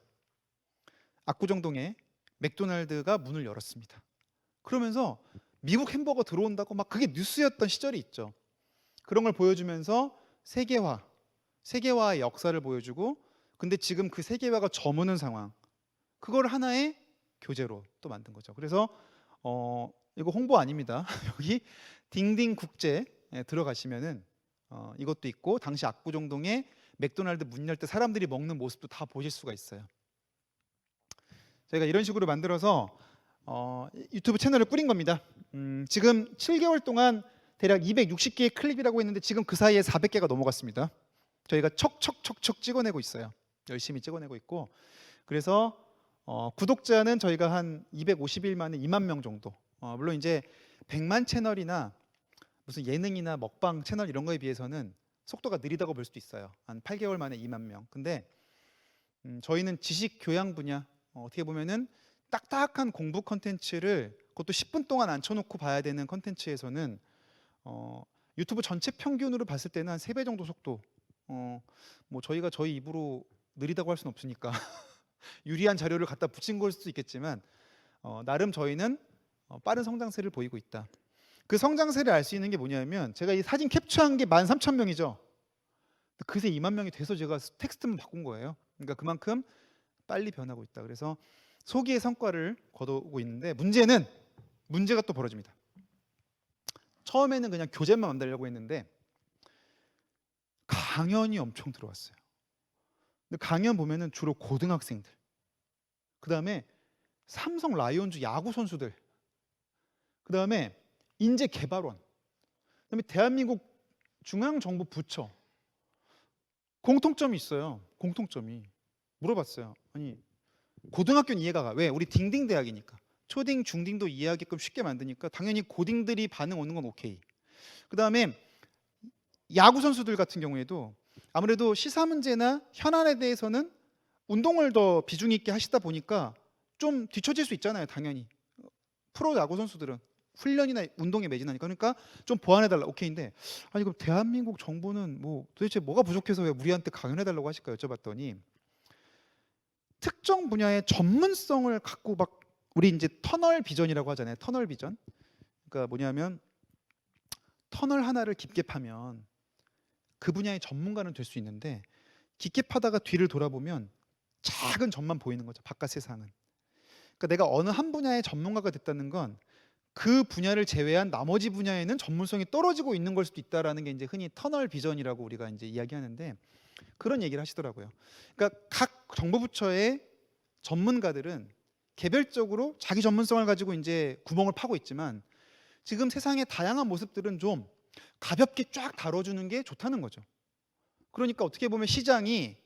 압구정동에 맥도날드가 문을 열었습니다. 그러면서 미국 햄버거 들어온다고 막 그게 뉴스였던 시절이 있죠. 그런 걸 보여주면서 세계화의 역사를 보여주고, 근데 지금 그 세계화가 저무는 상황, 그걸 하나의 교재로 또 만든 거죠. 그래서 이거 홍보 아닙니다. 여기 딩딩 국제에 들어가시면은 이것도 있고, 당시 압구정동에 맥도날드 문 열 때 사람들이 먹는 모습도 다 보실 수가 있어요. 저희가 이런 식으로 만들어서 유튜브 채널을 꾸린 겁니다. 지금 7개월 동안 대략 260개의 클립이라고 했는데 지금 그 사이에 400개가 넘어갔습니다. 저희가 척척척척 찍어내고 있어요. 열심히 찍어내고 있고, 그래서 구독자는 저희가 한 250일 만에 2만 명 정도. 물론 이제 100만 채널이나 무슨 예능이나 먹방 채널 이런 거에 비해서는 속도가 느리다고 볼 수도 있어요. 한 8개월 만에 2만 명. 근데 저희는 지식 교양 분야, 어떻게 보면은 딱딱한 공부 컨텐츠를 그것도 10분 동안 앉혀놓고 봐야 되는 컨텐츠에서는 유튜브 전체 평균으로 봤을 때는 한 3배 정도 속도. 뭐 저희가 저희 입으로 느리다고 할 수는 없으니까 유리한 자료를 갖다 붙인 걸 수도 있겠지만 나름 저희는 빠른 성장세를 보이고 있다. 그 성장세를 알 수 있는 게 뭐냐면, 제가 이 사진 캡처한 게 13,000명이죠. 그새 2만 명이 돼서 제가 텍스트만 바꾼 거예요. 그러니까 그만큼 빨리 변하고 있다. 그래서 소기의 성과를 거두고 있는데, 문제가 또 벌어집니다. 처음에는 그냥 교재만 만들려고 했는데 강연이 엄청 들어왔어요. 근데 강연 보면은 주로 고등학생들, 그 다음에 삼성 라이온즈 야구 선수들, 그 다음에 인재개발원, 그 다음에 대한민국 중앙정부 부처, 공통점이 있어요. 공통점이. 물어봤어요. 아니 고등학교는 이해가 가. 왜? 우리 딩딩 대학이니까. 초딩, 중딩도 이해하게끔 쉽게 만드니까 당연히 고딩들이 반응 오는 건 오케이. 그다음에 야구 선수들 같은 경우에도 아무래도 시사 문제나 현안에 대해서는 운동을 더 비중 있게 하시다 보니까 좀 뒤처질 수 있잖아요, 당연히. 프로 야구 선수들은 훈련이나 운동에 매진하니까. 그러니까 좀 보완해달라. 오케이인데 아니 그럼 대한민국 정부는 뭐 도대체 뭐가 부족해서 왜 우리한테 강연해달라고 하실까 여쭤봤더니 특정 분야의 전문성을 갖고 막 우리 이제 터널 비전이라고 하잖아요. 터널 비전. 그러니까 뭐냐면 터널 하나를 깊게 파면 그 분야의 전문가는 될 수 있는데 깊게 파다가 뒤를 돌아보면 작은 점만 보이는 거죠. 바깥 세상은. 그러니까 내가 어느 한 분야의 전문가가 됐다는 건 그 분야를 제외한 나머지 분야에는 전문성이 떨어지고 있는 걸 수도 있다라는 게 이제 흔히 터널 비전이라고 우리가 이제 이야기하는데 그런 얘기를 하시더라고요. 그러니까 각 정부 부처의 전문가들은 개별적으로 자기 전문성을 가지고 이제 구멍을 파고 있지만 지금 세상의 다양한 모습들은 좀 가볍게 쫙 다뤄주는 게 좋다는 거죠. 그러니까 어떻게 보면 시장이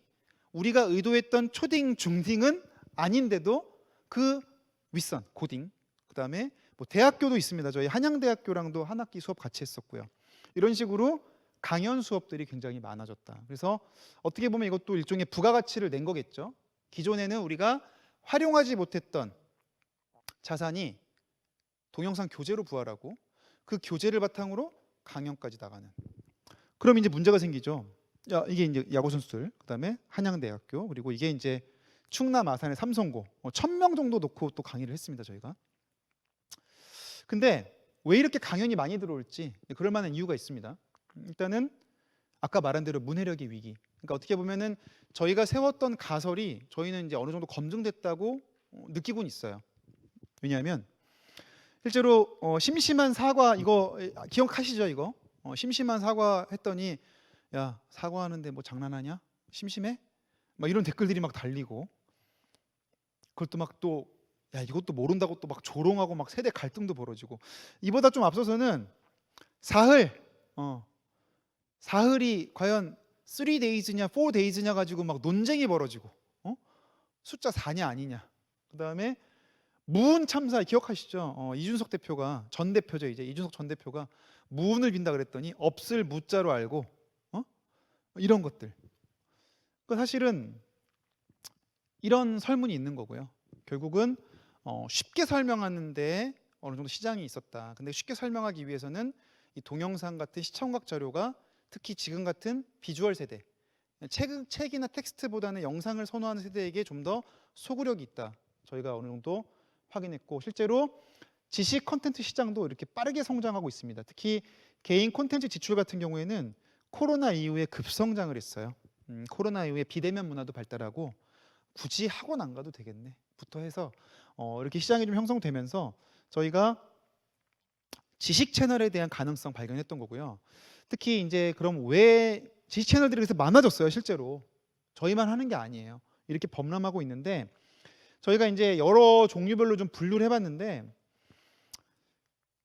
우리가 의도했던 초딩, 중딩은 아닌데도 그 윗선, 고딩, 그다음에 뭐 대학교도 있습니다. 저희 한양대학교랑도 한 학기 수업 같이 했었고요. 이런 식으로 강연 수업들이 굉장히 많아졌다. 그래서 어떻게 보면 이것도 일종의 부가가치를 낸 거겠죠. 기존에는 우리가 활용하지 못했던 자산이 동영상 교재로 부활하고 그 교재를 바탕으로 강연까지 나가는. 그럼 이제 문제가 생기죠. 야, 이게 이제 야구 선수들, 그다음에 한양대학교, 그리고 이게 이제 충남 아산의 삼성고 1000명 정도 놓고 또 강의를 했습니다, 저희가. 근데 왜 이렇게 강연이 많이 들어올지 그럴 만한 이유가 있습니다. 일단은 아까 말한 대로 문해력의 위기. 그러니까 어떻게 보면은 저희가 세웠던 가설이 저희는 이제 어느 정도 검증됐다고 느끼고는 있어요. 왜냐하면 실제로 심심한 사과 이거 기억하시죠? 이거 심심한 사과 했더니 야 사과하는데 뭐 장난하냐? 심심해? 막 이런 댓글들이 막 달리고 그것도 막 또 야 이것도 모른다고 또 막 조롱하고 막 세대 갈등도 벌어지고 이보다 좀 앞서서는 사흘 사흘이 과연 3days냐 4days냐 가지고 막 논쟁이 벌어지고 숫자 4냐 아니냐. 그다음에 무운 참사 기억하시죠? 이준석 대표가 전 대표죠. 이제 이준석 전 대표가 무운을 빈다 그랬더니 없을 무자로 알고 이런 것들. 그 사실은 이런 설문이 있는 거고요. 결국은 쉽게 설명하는데 어느 정도 시장이 있었다. 근데 쉽게 설명하기 위해서는 이 동영상 같은 시청각 자료가 특히 지금 같은 비주얼 세대, 책이나 텍스트보다는 영상을 선호하는 세대에게 좀 더 소구력이 있다. 저희가 어느 정도 확인했고 실제로 지식 콘텐츠 시장도 이렇게 빠르게 성장하고 있습니다. 특히 개인 콘텐츠 지출 같은 경우에는 코로나 이후에 급성장을 했어요. 코로나 이후에 비대면 문화도 발달하고 굳이 학원 안 가도 되겠네 부터 해서 이렇게 시장이 좀 형성되면서 저희가 지식 채널에 대한 가능성 발견했던 거고요. 특히 이제 그럼 왜 지식 채널들이 그래서 많아졌어요? 실제로 저희만 하는 게 아니에요. 이렇게 범람하고 있는데 저희가 이제 여러 종류별로 좀 분류를 해봤는데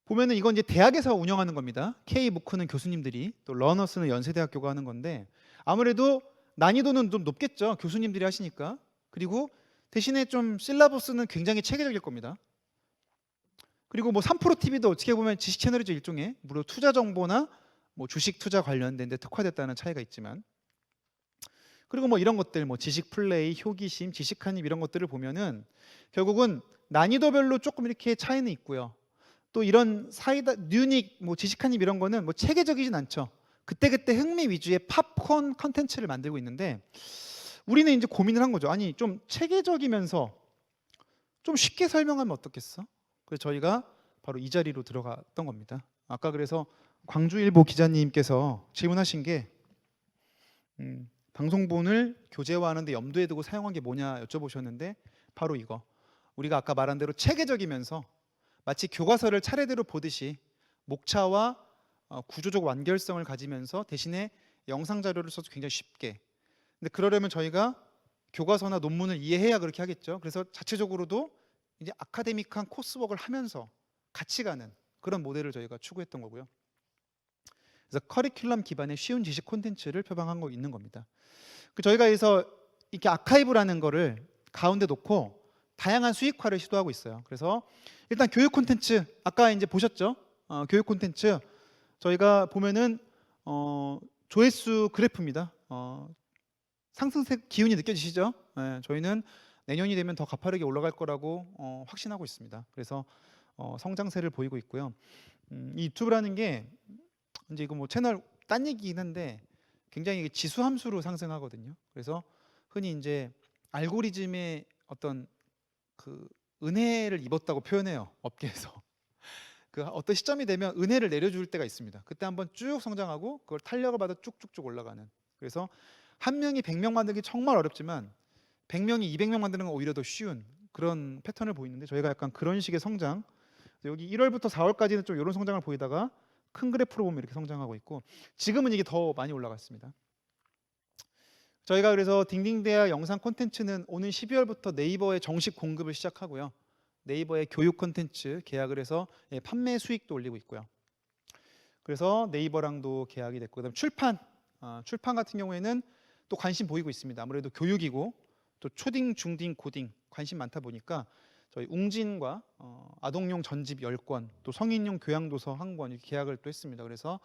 보면은 이건 이제 대학에서 운영하는 겁니다. K무크는 교수님들이 또 러너스는 연세대학교가 하는 건데 아무래도 난이도는 좀 높겠죠. 교수님들이 하시니까. 그리고 대신에 좀 실라버스는 굉장히 체계적일 겁니다. 그리고 뭐 3프로TV도 어떻게 보면 지식 채널이죠. 일종의 무료 투자 정보나 뭐 주식 투자 관련된 데 특화됐다는 차이가 있지만 그리고 뭐 이런 것들 뭐 지식 플레이, 효기심, 지식 한입 이런 것들을 보면은 결국은 난이도별로 조금 이렇게 차이는 있고요. 또 이런 사이다, 뉴닉, 뭐 지식 한입 이런 거는 뭐 체계적이진 않죠. 그때그때 흥미 위주의 팝콘 컨텐츠를 만들고 있는데 우리는 이제 고민을 한 거죠. 아니 좀 체계적이면서 좀 쉽게 설명하면 어떻겠어? 그래서 저희가 바로 이 자리로 들어갔던 겁니다. 아까 그래서 광주일보 기자님께서 질문하신 게 방송본을 교재화하는데 염두에 두고 사용한 게 뭐냐 여쭤보셨는데 바로 이거. 우리가 아까 말한 대로 체계적이면서 마치 교과서를 차례대로 보듯이 목차와 구조적 완결성을 가지면서 대신에 영상 자료를 써서 굉장히 쉽게. 근데 그러려면 저희가 교과서나 논문을 이해해야 그렇게 하겠죠. 그래서 자체적으로도 이제 아카데믹한 코스웍을 하면서 같이 가는 그런 모델을 저희가 추구했던 거고요. 그래서 커리큘럼 기반의 쉬운 지식 콘텐츠를 표방하고 있는 겁니다. 저희가 그래서 이렇게 아카이브라는 거를 가운데 놓고 다양한 수익화를 시도하고 있어요. 그래서 일단 교육 콘텐츠 아까 이제 보셨죠? 교육 콘텐츠 저희가 보면은 조회수 그래프입니다. 상승세 기운이 느껴지시죠? 네, 저희는 내년이 되면 더 가파르게 올라갈 거라고 확신하고 있습니다. 그래서 성장세를 보이고 있고요. 이 유튜브라는 게 이제 이거 뭐 채널 딴 얘기긴 한데 굉장히 지수 함수로 상승하거든요. 그래서 흔히 이제 알고리즘의 어떤 그 은혜를 입었다고 표현해요. 업계에서. 그 어떤 시점이 되면 은혜를 내려줄 때가 있습니다. 그때 한번 쭉 성장하고 그걸 탄력을 받아 쭉쭉쭉 올라가는. 그래서 한 명이 100명 만들기 정말 어렵지만 100명이 200명 만드는 건 오히려 더 쉬운 그런 패턴을 보이는데 저희가 약간 그런 식의 성장. 여기 1월부터 4월까지는 좀 이런 성장을 보이다가 큰 그래프로 보면 이렇게 성장하고 있고 지금은 이게 더 많이 올라갔습니다. 저희가 그래서 딩딩대학 영상 콘텐츠는 오는 12월부터 네이버에 정식 공급을 시작하고요. 네이버의 교육 콘텐츠 계약을 해서 판매 수익도 올리고 있고요. 그래서 네이버랑도 계약이 됐고 그다음 출판 같은 경우에는 또 관심 보이고 있습니다. 아무래도 교육이고 또 초딩, 중딩, 고딩 관심 많다 보니까 저희 웅진과 아동용 전집 10권 또 성인용 교양도서 1권 이렇게 계약을 또 했습니다. 그래서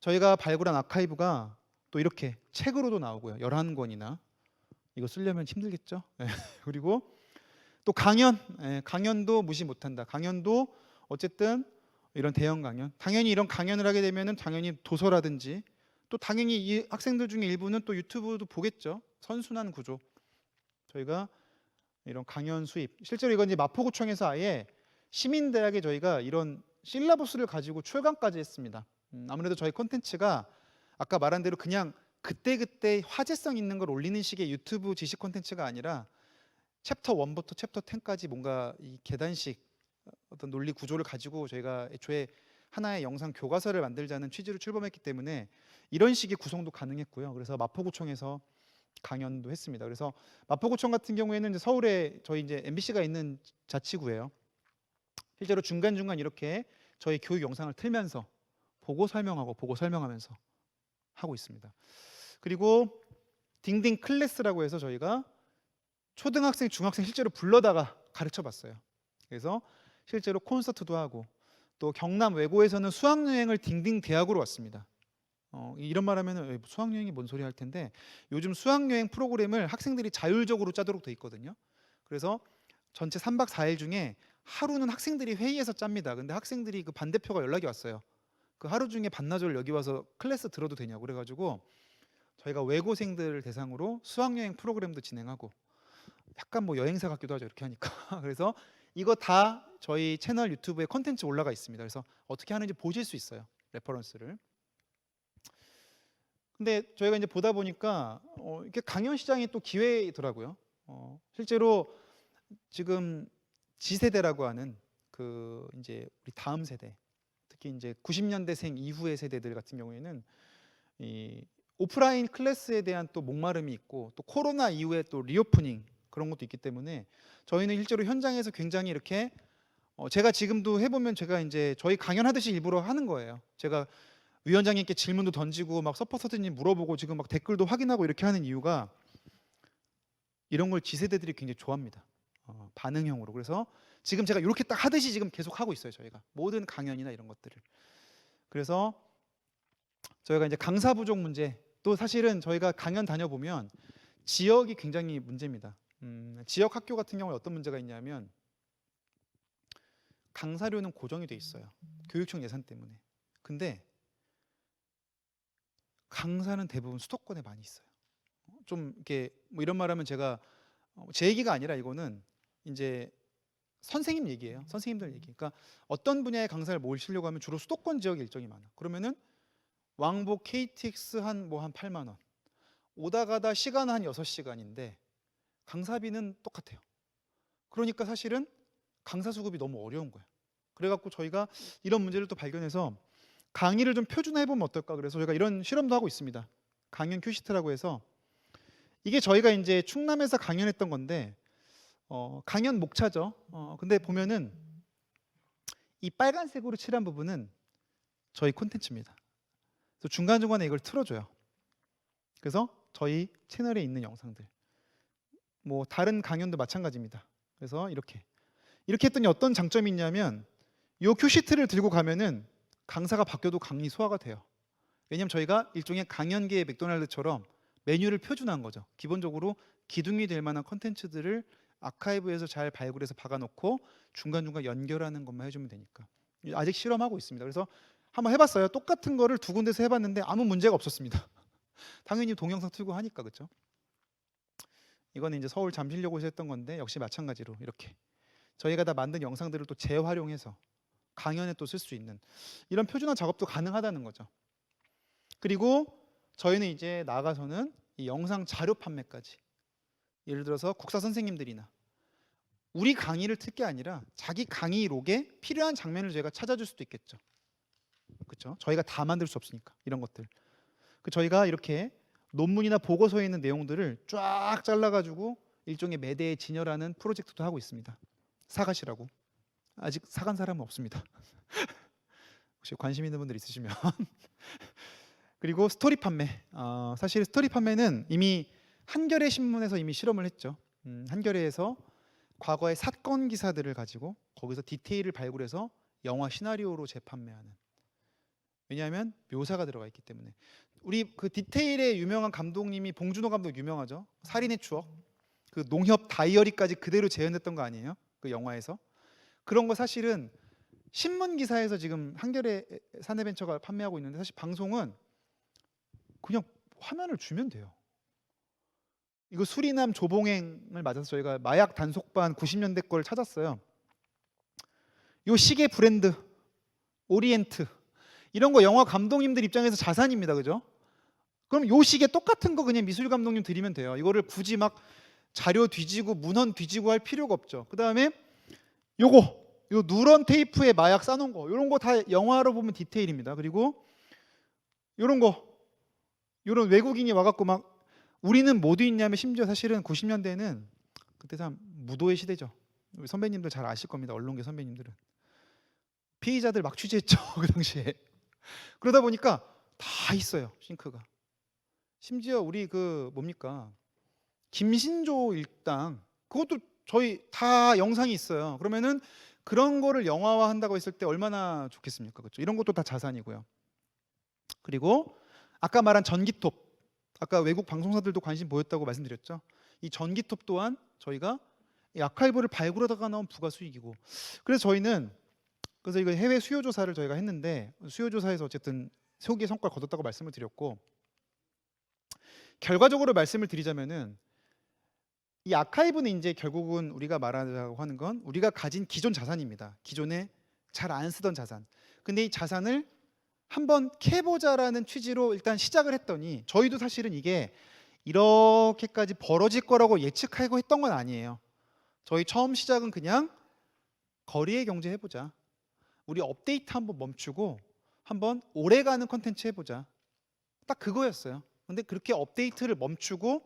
저희가 발굴한 아카이브가 또 이렇게 책으로도 나오고요. 11권이나 이거 쓰려면 힘들겠죠. 그리고 또 강연도 무시 못한다. 강연도 어쨌든 이런 대형 강연 당연히 이런 강연을 하게 되면은 당연히 도서라든지 또 당연히 이 학생들 중에 일부는 또 유튜브도 보겠죠. 선순환 구조 저희가 이런 강연 수입 실제로 이건 이제 마포구청에서 아예 시민대학에 저희가 이런 실라버스를 가지고 출강까지 했습니다. 아무래도 저희 콘텐츠가 아까 말한 대로 그냥 그때그때 화제성 있는 걸 올리는 식의 유튜브 지식 콘텐츠가 아니라 챕터 1부터 챕터 10까지 뭔가 이 계단식 어떤 논리 구조를 가지고 저희가 애초에 하나의 영상 교과서를 만들자는 취지로 출범했기 때문에 이런 식의 구성도 가능했고요. 그래서 마포구청에서 강연도 했습니다. 그래서 마포구청 같은 경우에는 이제 서울에 저희 이제 MBC가 있는 자치구예요. 실제로 중간중간 이렇게 저희 교육 영상을 틀면서 보고 설명하면서 하고 있습니다. 그리고 딩딩 클래스라고 해서 저희가 초등학생, 중학생 실제로 불러다가 가르쳐 봤어요. 그래서 실제로 콘서트도 하고 또 경남 외고에서는 수학여행을 딩딩 대학으로 왔습니다. 이런 말 하면 수학여행이 뭔 소리 할 텐데 요즘 수학여행 프로그램을 학생들이 자율적으로 짜도록 돼 있거든요. 그래서 전체 3박 4일 중에 하루는 학생들이 회의해서 짭니다. 근데 학생들이 그 반대표가 연락이 왔어요. 그 하루 중에 반나절 여기 와서 클래스 들어도 되냐고 그래가지고 저희가 외고생들 대상으로 수학여행 프로그램도 진행하고 약간 뭐 여행사 같기도 하죠. 이렇게 하니까. 그래서 이거 다 저희 채널 유튜브에 콘텐츠 올라가 있습니다. 그래서 어떻게 하는지 보실 수 있어요. 레퍼런스를. 근데 저희가 이제 보다 보니까 이렇게 강연 시장이 또 기회더라고요. 실제로 지금 G세대라고 하는 그 이제 우리 다음 세대, 특히 이제 90년대생 이후의 세대들 같은 경우에는 이 오프라인 클래스에 대한 또 목마름이 있고 또 코로나 이후에 또 리오프닝 그런 것도 있기 때문에 저희는 실제로 현장에서 굉장히 이렇게 제가 지금도 해보면 제가 이제 저희 강연하듯이 일부러 하는 거예요. 제가 위원장님께 질문도 던지고 막 서포터들님 물어보고 지금 막 댓글도 확인하고 이렇게 하는 이유가 이런 걸 G세대들이 굉장히 좋아합니다. 반응형으로. 그래서 지금 제가 이렇게 딱 하듯이 지금 계속 하고 있어요. 저희가 모든 강연이나 이런 것들을. 그래서 저희가 이제 강사 부족 문제 또 사실은 저희가 강연 다녀보면 지역이 굉장히 문제입니다. 지역 학교 같은 경우에 어떤 문제가 있냐면 강사료는 고정이 돼 있어요. 교육청 예산 때문에. 근데 강사는 대부분 수도권에 많이 있어요. 좀 이렇게 뭐 이런 말하면 제가 제 얘기가 아니라 이거는 이제 선생님 얘기예요. 선생님들 얘기. 그러니까 어떤 분야의 강사를 모시려고 하면 주로 수도권 지역에 일정이 많아. 그러면은 왕복 KTX 한 8만 원. 오다 가다 시간은 한 6시간인데 강사비는 똑같아요. 그러니까 사실은 강사 수급이 너무 어려운 거예요. 그래갖고 저희가 이런 문제를 또 발견해서 강의를 좀 표준화해보면 어떨까 그래서 저희가 이런 실험도 하고 있습니다. 강연 큐시트라고 해서 이게 저희가 이제 충남에서 강연했던 건데 강연 목차죠. 근데 보면은 이 빨간색으로 칠한 부분은 저희 콘텐츠입니다. 그래서 중간중간에 이걸 틀어줘요. 그래서 저희 채널에 있는 영상들, 뭐 다른 강연도 마찬가지입니다. 그래서 이렇게 했더니 어떤 장점이 있냐면 이 큐시트를 들고 가면은 강사가 바뀌어도 강의 소화가 돼요. 왜냐하면 저희가 일종의 강연계의 맥도날드처럼 메뉴를 표준화한 거죠. 기본적으로 기둥이 될 만한 컨텐츠들을 아카이브에서 잘 발굴해서 박아놓고 중간중간 연결하는 것만 해주면 되니까. 아직 실험하고 있습니다. 그래서 한번 해봤어요. 똑같은 거를 두 군데서 해봤는데 아무 문제가 없었습니다. 당연히 동영상 틀고 하니까, 그렇죠? 이거는 이제 서울 잠실역에서 했던 건데 역시 마찬가지로 이렇게 저희가 다 만든 영상들을 또 재활용해서 강연에 또 쓸 수 있는 이런 표준화 작업도 가능하다는 거죠. 그리고 저희는 이제 나아가서는 이 영상 자료 판매까지, 예를 들어서 국사 선생님들이나 우리 강의를 틀 게 아니라 자기 강의록에 필요한 장면을 저희가 찾아줄 수도 있겠죠. 그렇죠? 저희가 다 만들 수 없으니까 이런 것들. 저희가 이렇게 논문이나 보고서에 있는 내용들을 쫙 잘라가지고 일종의 매대에 진열하는 프로젝트도 하고 있습니다. 사가시라고. 아직 사간 사람은 없습니다. 혹시 관심 있는 분들 있으시면. 그리고 스토리 판매. 사실 스토리 판매는 이미 한겨레 신문에서 이미 실험을 했죠. 한겨레에서 과거의 사건 기사들을 가지고 거기서 디테일을 발굴해서 영화 시나리오로 재판매하는. 왜냐하면 묘사가 들어가 있기 때문에. 우리 그 디테일의 유명한 감독님이 봉준호 감독 유명하죠. 살인의 추억. 그 농협 다이어리까지 그대로 재현했던 거 아니에요? 그 영화에서. 그런 거 사실은 신문 기사에서 지금 한겨레 사내벤처가 판매하고 있는데, 사실 방송은 그냥 화면을 주면 돼요. 이거 수리남 조봉행을 맞아서 저희가 마약 단속반 90년대 걸 찾았어요. 요 시계 브랜드 오리엔트 이런 거 영화 감독님들 입장에서 자산입니다. 그죠? 그럼 요 시계 똑같은 거 그냥 미술 감독님 드리면 돼요. 이거를 굳이 막 자료 뒤지고 문헌 뒤지고 할 필요가 없죠. 그다음에 요 누런 테이프에 마약 싸놓은 거, 이런 거 다 영화로 보면 디테일입니다. 그리고 요런 외국인이 와갖고 막 우리는 뭐도 있냐면, 심지어 사실은 90년대에는 그때 참 무도의 시대죠. 우리 선배님들 잘 아실 겁니다. 언론계 선배님들은 피의자들 막 취재했죠. 그 당시에. 그러다 보니까 다 있어요, 싱크가. 심지어 우리 그 뭡니까, 김신조 일당, 그것도 저희 다 영상이 있어요. 그러면은 그런 거를 영화화 한다고 했을 때 얼마나 좋겠습니까? 그렇죠? 이런 것도 다 자산이고요. 그리고 아까 말한 전기톱, 아까 외국 방송사들도 관심 보였다고 말씀드렸죠. 이 전기톱 또한 저희가 이 아카이브를 발굴하다가 나온 부가 수익이고, 그래서 저희는 이거 해외 수요 조사를 저희가 했는데, 수요 조사에서 어쨌든 세기의 성과를 거뒀다고 말씀을 드렸고, 결과적으로 말씀을 드리자면은 이 아카이브는 이제 결국은 우리가 말하자고 하는 건 우리가 가진 기존 자산입니다. 기존에 잘 안 쓰던 자산. 근데 이 자산을 한번 캐보자라는 취지로 일단 시작을 했더니, 저희도 사실은 이게 이렇게까지 벌어질 거라고 예측하고 했던 건 아니에요. 저희 처음 시작은 그냥 거리의 경제 해보자, 우리 업데이트 한번 멈추고 한번 오래가는 컨텐츠 해보자, 딱 그거였어요. 근데 그렇게 업데이트를 멈추고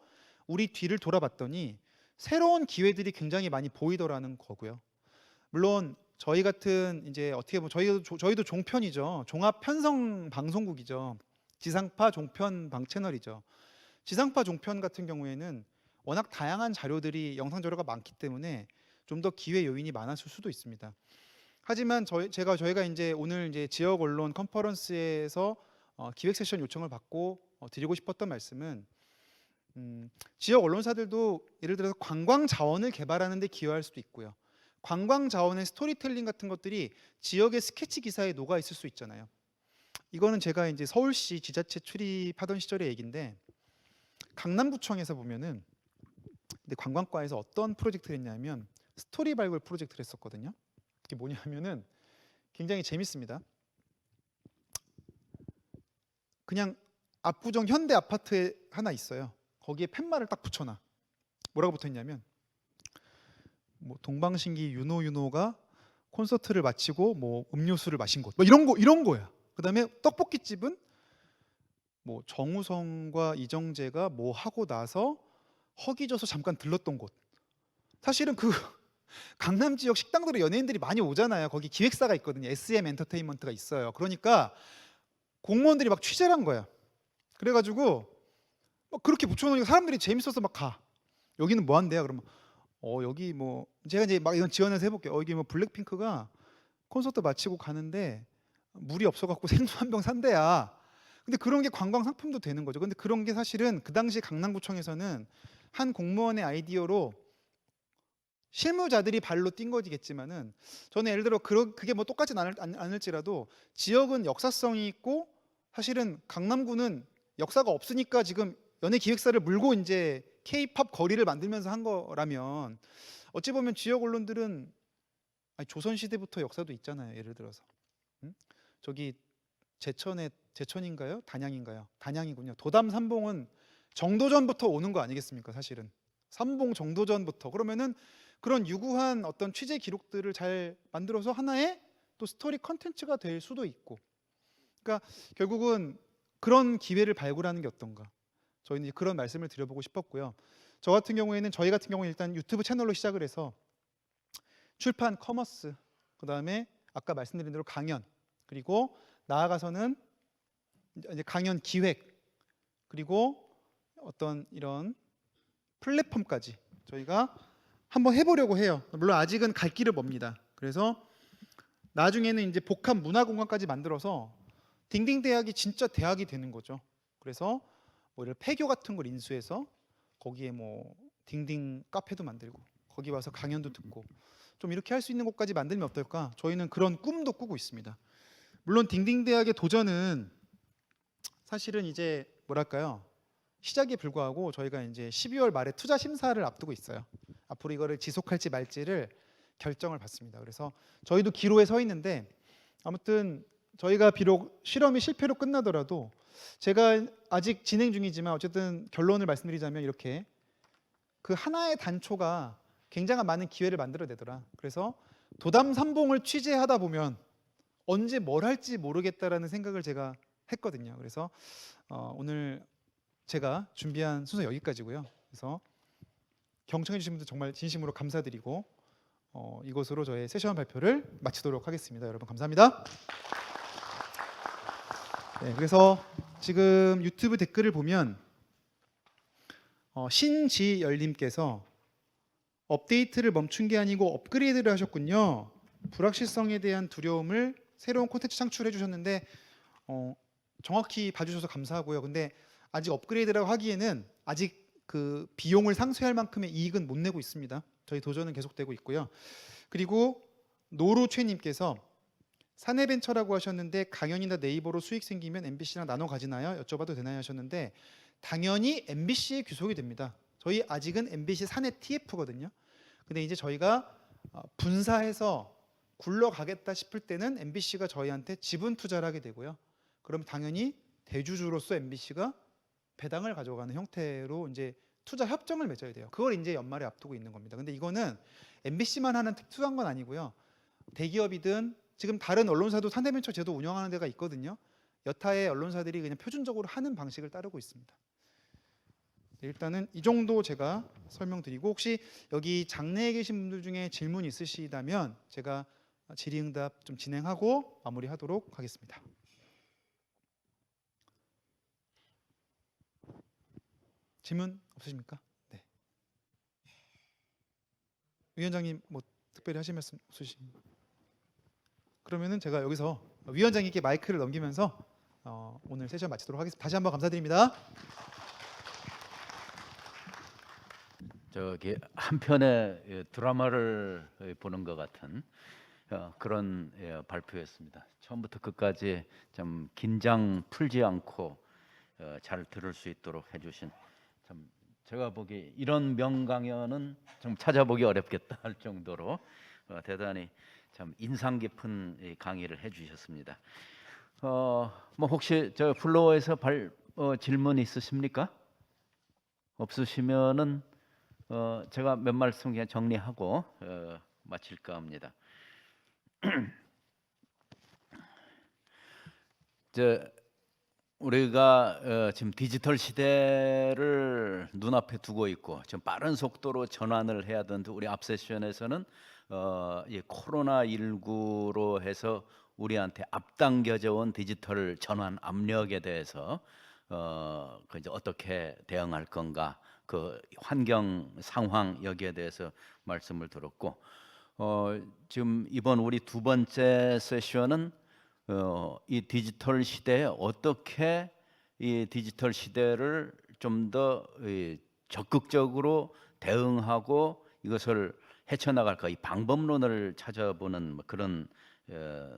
우리 뒤를 돌아봤더니 새로운 기회들이 굉장히 많이 보이더라는 거고요. 물론 저희 같은 이제 어떻게 보면 저희도 종편이죠. 종합 편성 방송국이죠. 지상파 종편 방 채널이죠. 지상파 종편 같은 경우에는 워낙 다양한 자료들이, 영상 자료가 많기 때문에 좀 더 기회 요인이 많았을 수도 있습니다. 하지만 저희가 이제 오늘 이제 지역 언론 컨퍼런스에서 기획 세션 요청을 받고 드리고 싶었던 말씀은, 지역 언론사들도 예를 들어서 관광 자원을 개발하는 데 기여할 수도 있고요. 관광 자원의 스토리텔링 같은 것들이 지역의 스케치 기사에 녹아 있을 수 있잖아요. 이거는 제가 이제 서울시 지자체 출입하던 시절의 얘기인데, 강남구청에서 보면은 근데 관광과에서 어떤 프로젝트를 했냐면 스토리 발굴 프로젝트를 했었거든요. 그게 뭐냐면은 굉장히 재밌습니다. 그냥 압구정 현대 아파트에 하나 있어요. 거기에 팻말을 딱 붙여놔. 뭐라고 붙어있냐면 뭐 동방신기 윤호가 콘서트를 마치고 뭐 음료수를 마신 곳, 뭐 이런 거야. 그다음에 떡볶이집은 뭐 정우성과 이정재가 뭐 하고 나서 허기져서 잠깐 들렀던 곳. 사실은 그 강남 지역 식당들에 연예인들이 많이 오잖아요. 거기 기획사가 있거든요. SM 엔터테인먼트가 있어요. 그러니까 공무원들이 막 취재를 한 거야. 그래가지고 막 그렇게 붙여놓으니까 사람들이 재밌어서 막 가. 여기는 뭐 한대요? 그러면 여기 뭐 제가 이제 막 이건 지원해서 해볼게요. 여기 뭐 블랙핑크가 콘서트 마치고 가는데 물이 없어갖고 생수 한 병 산대야. 근데 그런 게 관광 상품도 되는 거죠. 근데 그런 게 사실은 그 당시 강남구청에서는 한 공무원의 아이디어로 실무자들이 발로 뛴 거지겠지만은 저는 예를 들어 그게 뭐 똑같진 않을지라도 지역은 역사성이 있고 사실은 강남구는 역사가 없으니까 지금 연예 기획사를 물고 이제 K-팝 거리를 만들면서 한 거라면 어찌 보면 지역 언론들은 조선 시대부터 역사도 있잖아요. 예를 들어서 저기 제천인가요? 단양인가요? 단양이군요. 도담 삼봉은 정도전부터 오는 거 아니겠습니까? 사실은 삼봉 정도전부터. 그러면은 그런 유구한 어떤 취재 기록들을 잘 만들어서 하나의 또 스토리 컨텐츠가 될 수도 있고. 그러니까 결국은 그런 기회를 발굴하는 게 어떤가. 저희는 그런 말씀을 드려보고 싶었고요. 저희 같은 경우에는 일단 유튜브 채널로 시작을 해서 출판, 커머스, 그다음에 아까 말씀드린 대로 강연, 그리고 나아가서는 이제 강연 기획, 그리고 어떤 이런 플랫폼까지 저희가 한번 해보려고 해요. 물론 아직은 갈 길은 멉니다. 그래서 나중에는 이제 복합 문화공간까지 만들어서 딩딩 대학이 진짜 대학이 되는 거죠. 그래서 뭐 이런 폐교 같은 걸 인수해서 거기에 뭐 딩딩 카페도 만들고 거기 와서 강연도 듣고 좀 이렇게 할 수 있는 곳까지 만들면 어떨까? 저희는 그런 꿈도 꾸고 있습니다. 물론 딩딩 대학의 도전은 사실은 이제 뭐랄까요? 시작에 불과하고 저희가 이제 12월 말에 투자 심사를 앞두고 있어요. 앞으로 이거를 지속할지 말지를 결정을 받습니다. 그래서 저희도 기로에 서 있는데 아무튼 저희가 비록 실험이 실패로 끝나더라도 제가 아직 진행 중이지만 어쨌든 결론을 말씀드리자면 이렇게 그 하나의 단초가 굉장한 많은 기회를 만들어내더라. 그래서 도담 삼봉을 취재하다 보면 언제 뭘 할지 모르겠다라는 생각을 제가 했거든요. 그래서 오늘 제가 준비한 순서 여기까지고요. 그래서 경청해 주신 분들 정말 진심으로 감사드리고 이것으로 저의 세션 발표를 마치도록 하겠습니다. 여러분 감사합니다. 네, 그래서 지금 유튜브 댓글을 보면 신지열님께서 업데이트를 멈춘 게 아니고 업그레이드를 하셨군요. 불확실성에 대한 두려움을 새로운 콘텐츠 창출해 주셨는데 정확히 봐주셔서 감사하고요. 근데 아직 업그레이드라고 하기에는 아직 그 비용을 상쇄할 만큼의 이익은 못 내고 있습니다. 저희 도전은 계속되고 있고요. 그리고 노루최님께서 사내벤처라고 하셨는데 강연이나 네이버로 수익 생기면 MBC랑 나눠 가지나요? 여쭤봐도 되나요? 하셨는데 당연히 MBC에 귀속이 됩니다. 저희 아직은 MBC 사내 TF거든요. 근데 이제 저희가 분사해서 굴러가겠다 싶을 때는 MBC가 저희한테 지분 투자를 하게 되고요. 그럼 당연히 대주주로서 MBC가 배당을 가져가는 형태로 이제 투자 협정을 맺어야 돼요. 그걸 이제 연말에 앞두고 있는 겁니다. 근데 이거는 MBC만 하는 특수한 건 아니고요. 대기업이든 지금 다른 언론사도 사내벤처 제도 운영하는 데가 있거든요. 여타의 언론사들이 그냥 표준적으로 하는 방식을 따르고 있습니다. 네, 일단은 이 정도 제가 설명드리고 혹시 여기 장내에 계신 분들 중에 질문 있으시다면 제가 질의응답 좀 진행하고 마무리하도록 하겠습니다. 질문 없으십니까? 네. 위원장님 뭐 특별히 하실 말씀 없으십니까? 그러면은 제가 여기서 위원장님께 마이크를 넘기면서 오늘 세션 마치도록 하겠습니다. 다시 한번 감사드립니다. 저기 한 편의 드라마를 보는 것 같은 그런 발표였습니다. 처음부터 끝까지 좀 긴장 풀지 않고 잘 들을 수 있도록 해주신 참 제가 보기 이런 명강연은 좀 찾아보기 어렵겠다 할 정도로 대단히 참 인상 깊은 강의를 해주셨습니다. 뭐 혹시 저 플로어에서 질문 있으십니까? 없으시면은 제가 몇 말씀 그냥 정리하고 마칠까 합니다. 우리가 지금 디지털 시대를 눈앞에 두고 있고 지금 빠른 속도로 전환을 해야 되는데 우리 앞 세션에서는 이 코로나19로 해서 우리한테 앞당겨져 온 디지털 전환 압력에 대해서 그 이제 어떻게 대응할 건가, 그 환경 상황 여기에 대해서 말씀을 들었고, 지금 이번 우리 두 번째 세션은 이 디지털 시대에 어떻게 이 디지털 시대를 좀 더 적극적으로 대응하고 이것을 헤쳐나갈까, 이 방법론을 찾아보는 그런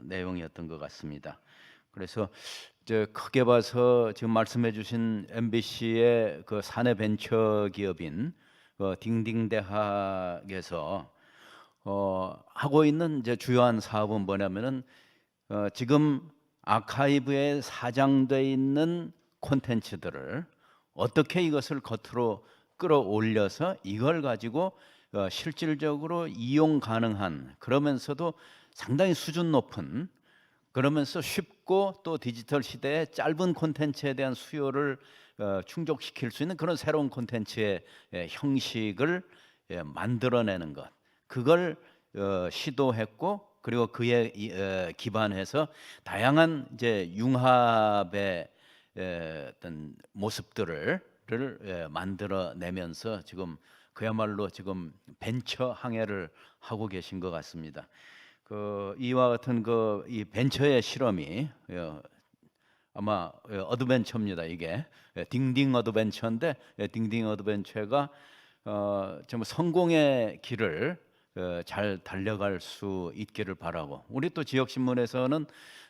내용이었던 것 같습니다. 그래서 이제 크게 봐서 지금 말씀해주신 MBC의 그 사내 벤처 기업인 딩딩대학에서 하고 있는 이제 주요한 사업은 뭐냐면은 지금 아카이브에 사장돼 있는 콘텐츠들을 어떻게 이것을 겉으로 끌어올려서 이걸 가지고 실질적으로 이용 가능한, 그러면서도 상당히 수준 높은, 그러면서 쉽고 또 디지털 시대의 짧은 콘텐츠에 대한 수요를 충족시킬 수 있는 그런 새로운 콘텐츠의 형식을 만들어내는 것, 그걸 시도했고, 그리고 그에 기반해서 다양한 이제 융합의 어떤 모습들을 만들어내면서 지금 그야말로 지금 벤처 항해를 하고 계신 것 같습니다. 이와 같은 이 벤처의 실험이 아마 어드벤처입니다. 이게 딩딩 어드벤처인데, 딩딩 어드벤처가 정말 성공의 길을 잘 달려갈 수 있기를 바라고, 우리 또 지역 신문에서는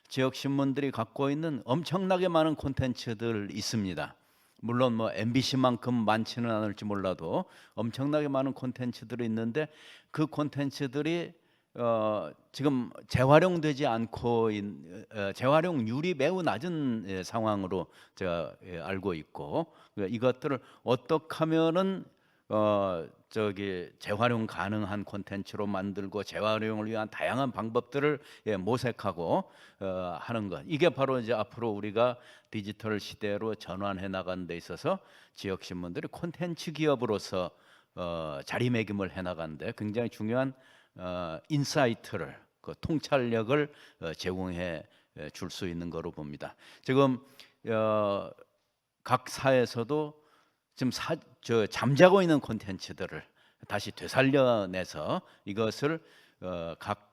지역 신문들이 갖고 있는 엄청나게 많은 콘텐츠들 있습니다. 물론 뭐 MBC만큼 많지는 않을지 몰라도 엄청나게 많은 콘텐츠들이 있는데, 그 콘텐츠들이 지금 재활용되지 않고 재활용률이 매우 낮은 상황으로 제가 알고 있고, 이것들을 어떻게 하면은 재활용 가능한 콘텐츠로 만들고 재활용을 위한 다양한 방법들을 모색하고 하는 것, 이게 바로 이제 앞으로 우리가 디지털 시대로 전환해 나가는 데 있어서 지역 신문들이 콘텐츠 기업으로서 자리매김을 해 나가는데 굉장히 중요한 인사이트를, 그 통찰력을 제공해 줄 수 있는 거로 봅니다. 지금 각 사에서도 지금 잠자고 있는 콘텐츠들을 다시 되살려내서 이것을 각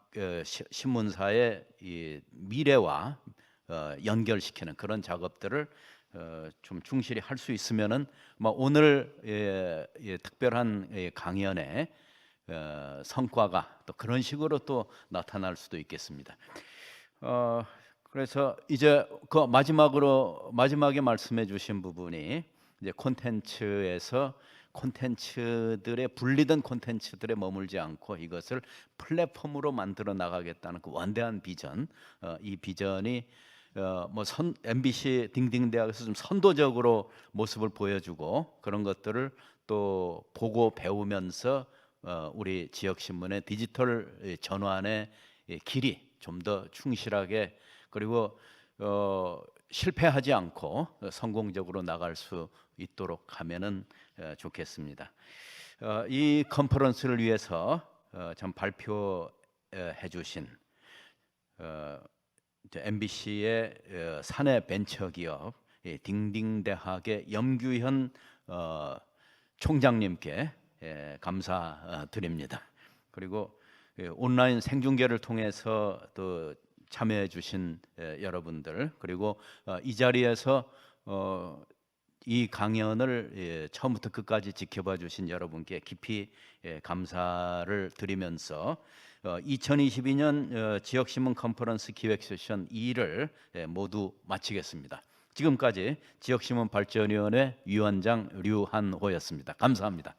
신문사의 이 미래와 연결시키는 그런 작업들을 좀 충실히 할 수 있으면은 오늘 특별한 강연의 성과가 또 그런 식으로 또 나타날 수도 있겠습니다. 그래서 이제 그 마지막에 말씀해 주신 부분이 이제 콘텐츠들의 분리된 콘텐츠들에 머물지 않고 이것을 플랫폼으로 만들어 나가겠다는 그 원대한 비전, 이 비전이 MBC 딩딩대학에서 좀 선도적으로 모습을 보여주고, 그런 것들을 또 보고 배우면서 우리 지역 신문의 디지털 전환의 길이 좀 더 충실하게, 그리고 실패하지 않고 성공적으로 나갈 수 있도록 하면은 좋겠습니다. 이 컨퍼런스를 위해서 참 발표해 주신 MBC의 사내 벤처기업 딩딩대학의 염규현 총장님께 감사드립니다. 그리고 온라인 생중계를 통해서 또 참여해 주신 여러분들, 그리고 이 자리에서 이 강연을 처음부터 끝까지 지켜봐 주신 여러분께 깊이 감사를 드리면서 2022년 지역신문 컨퍼런스 기획 세션 2를 모두 마치겠습니다. 지금까지 지역신문 발전위원회 위원장 류한호였습니다. 감사합니다.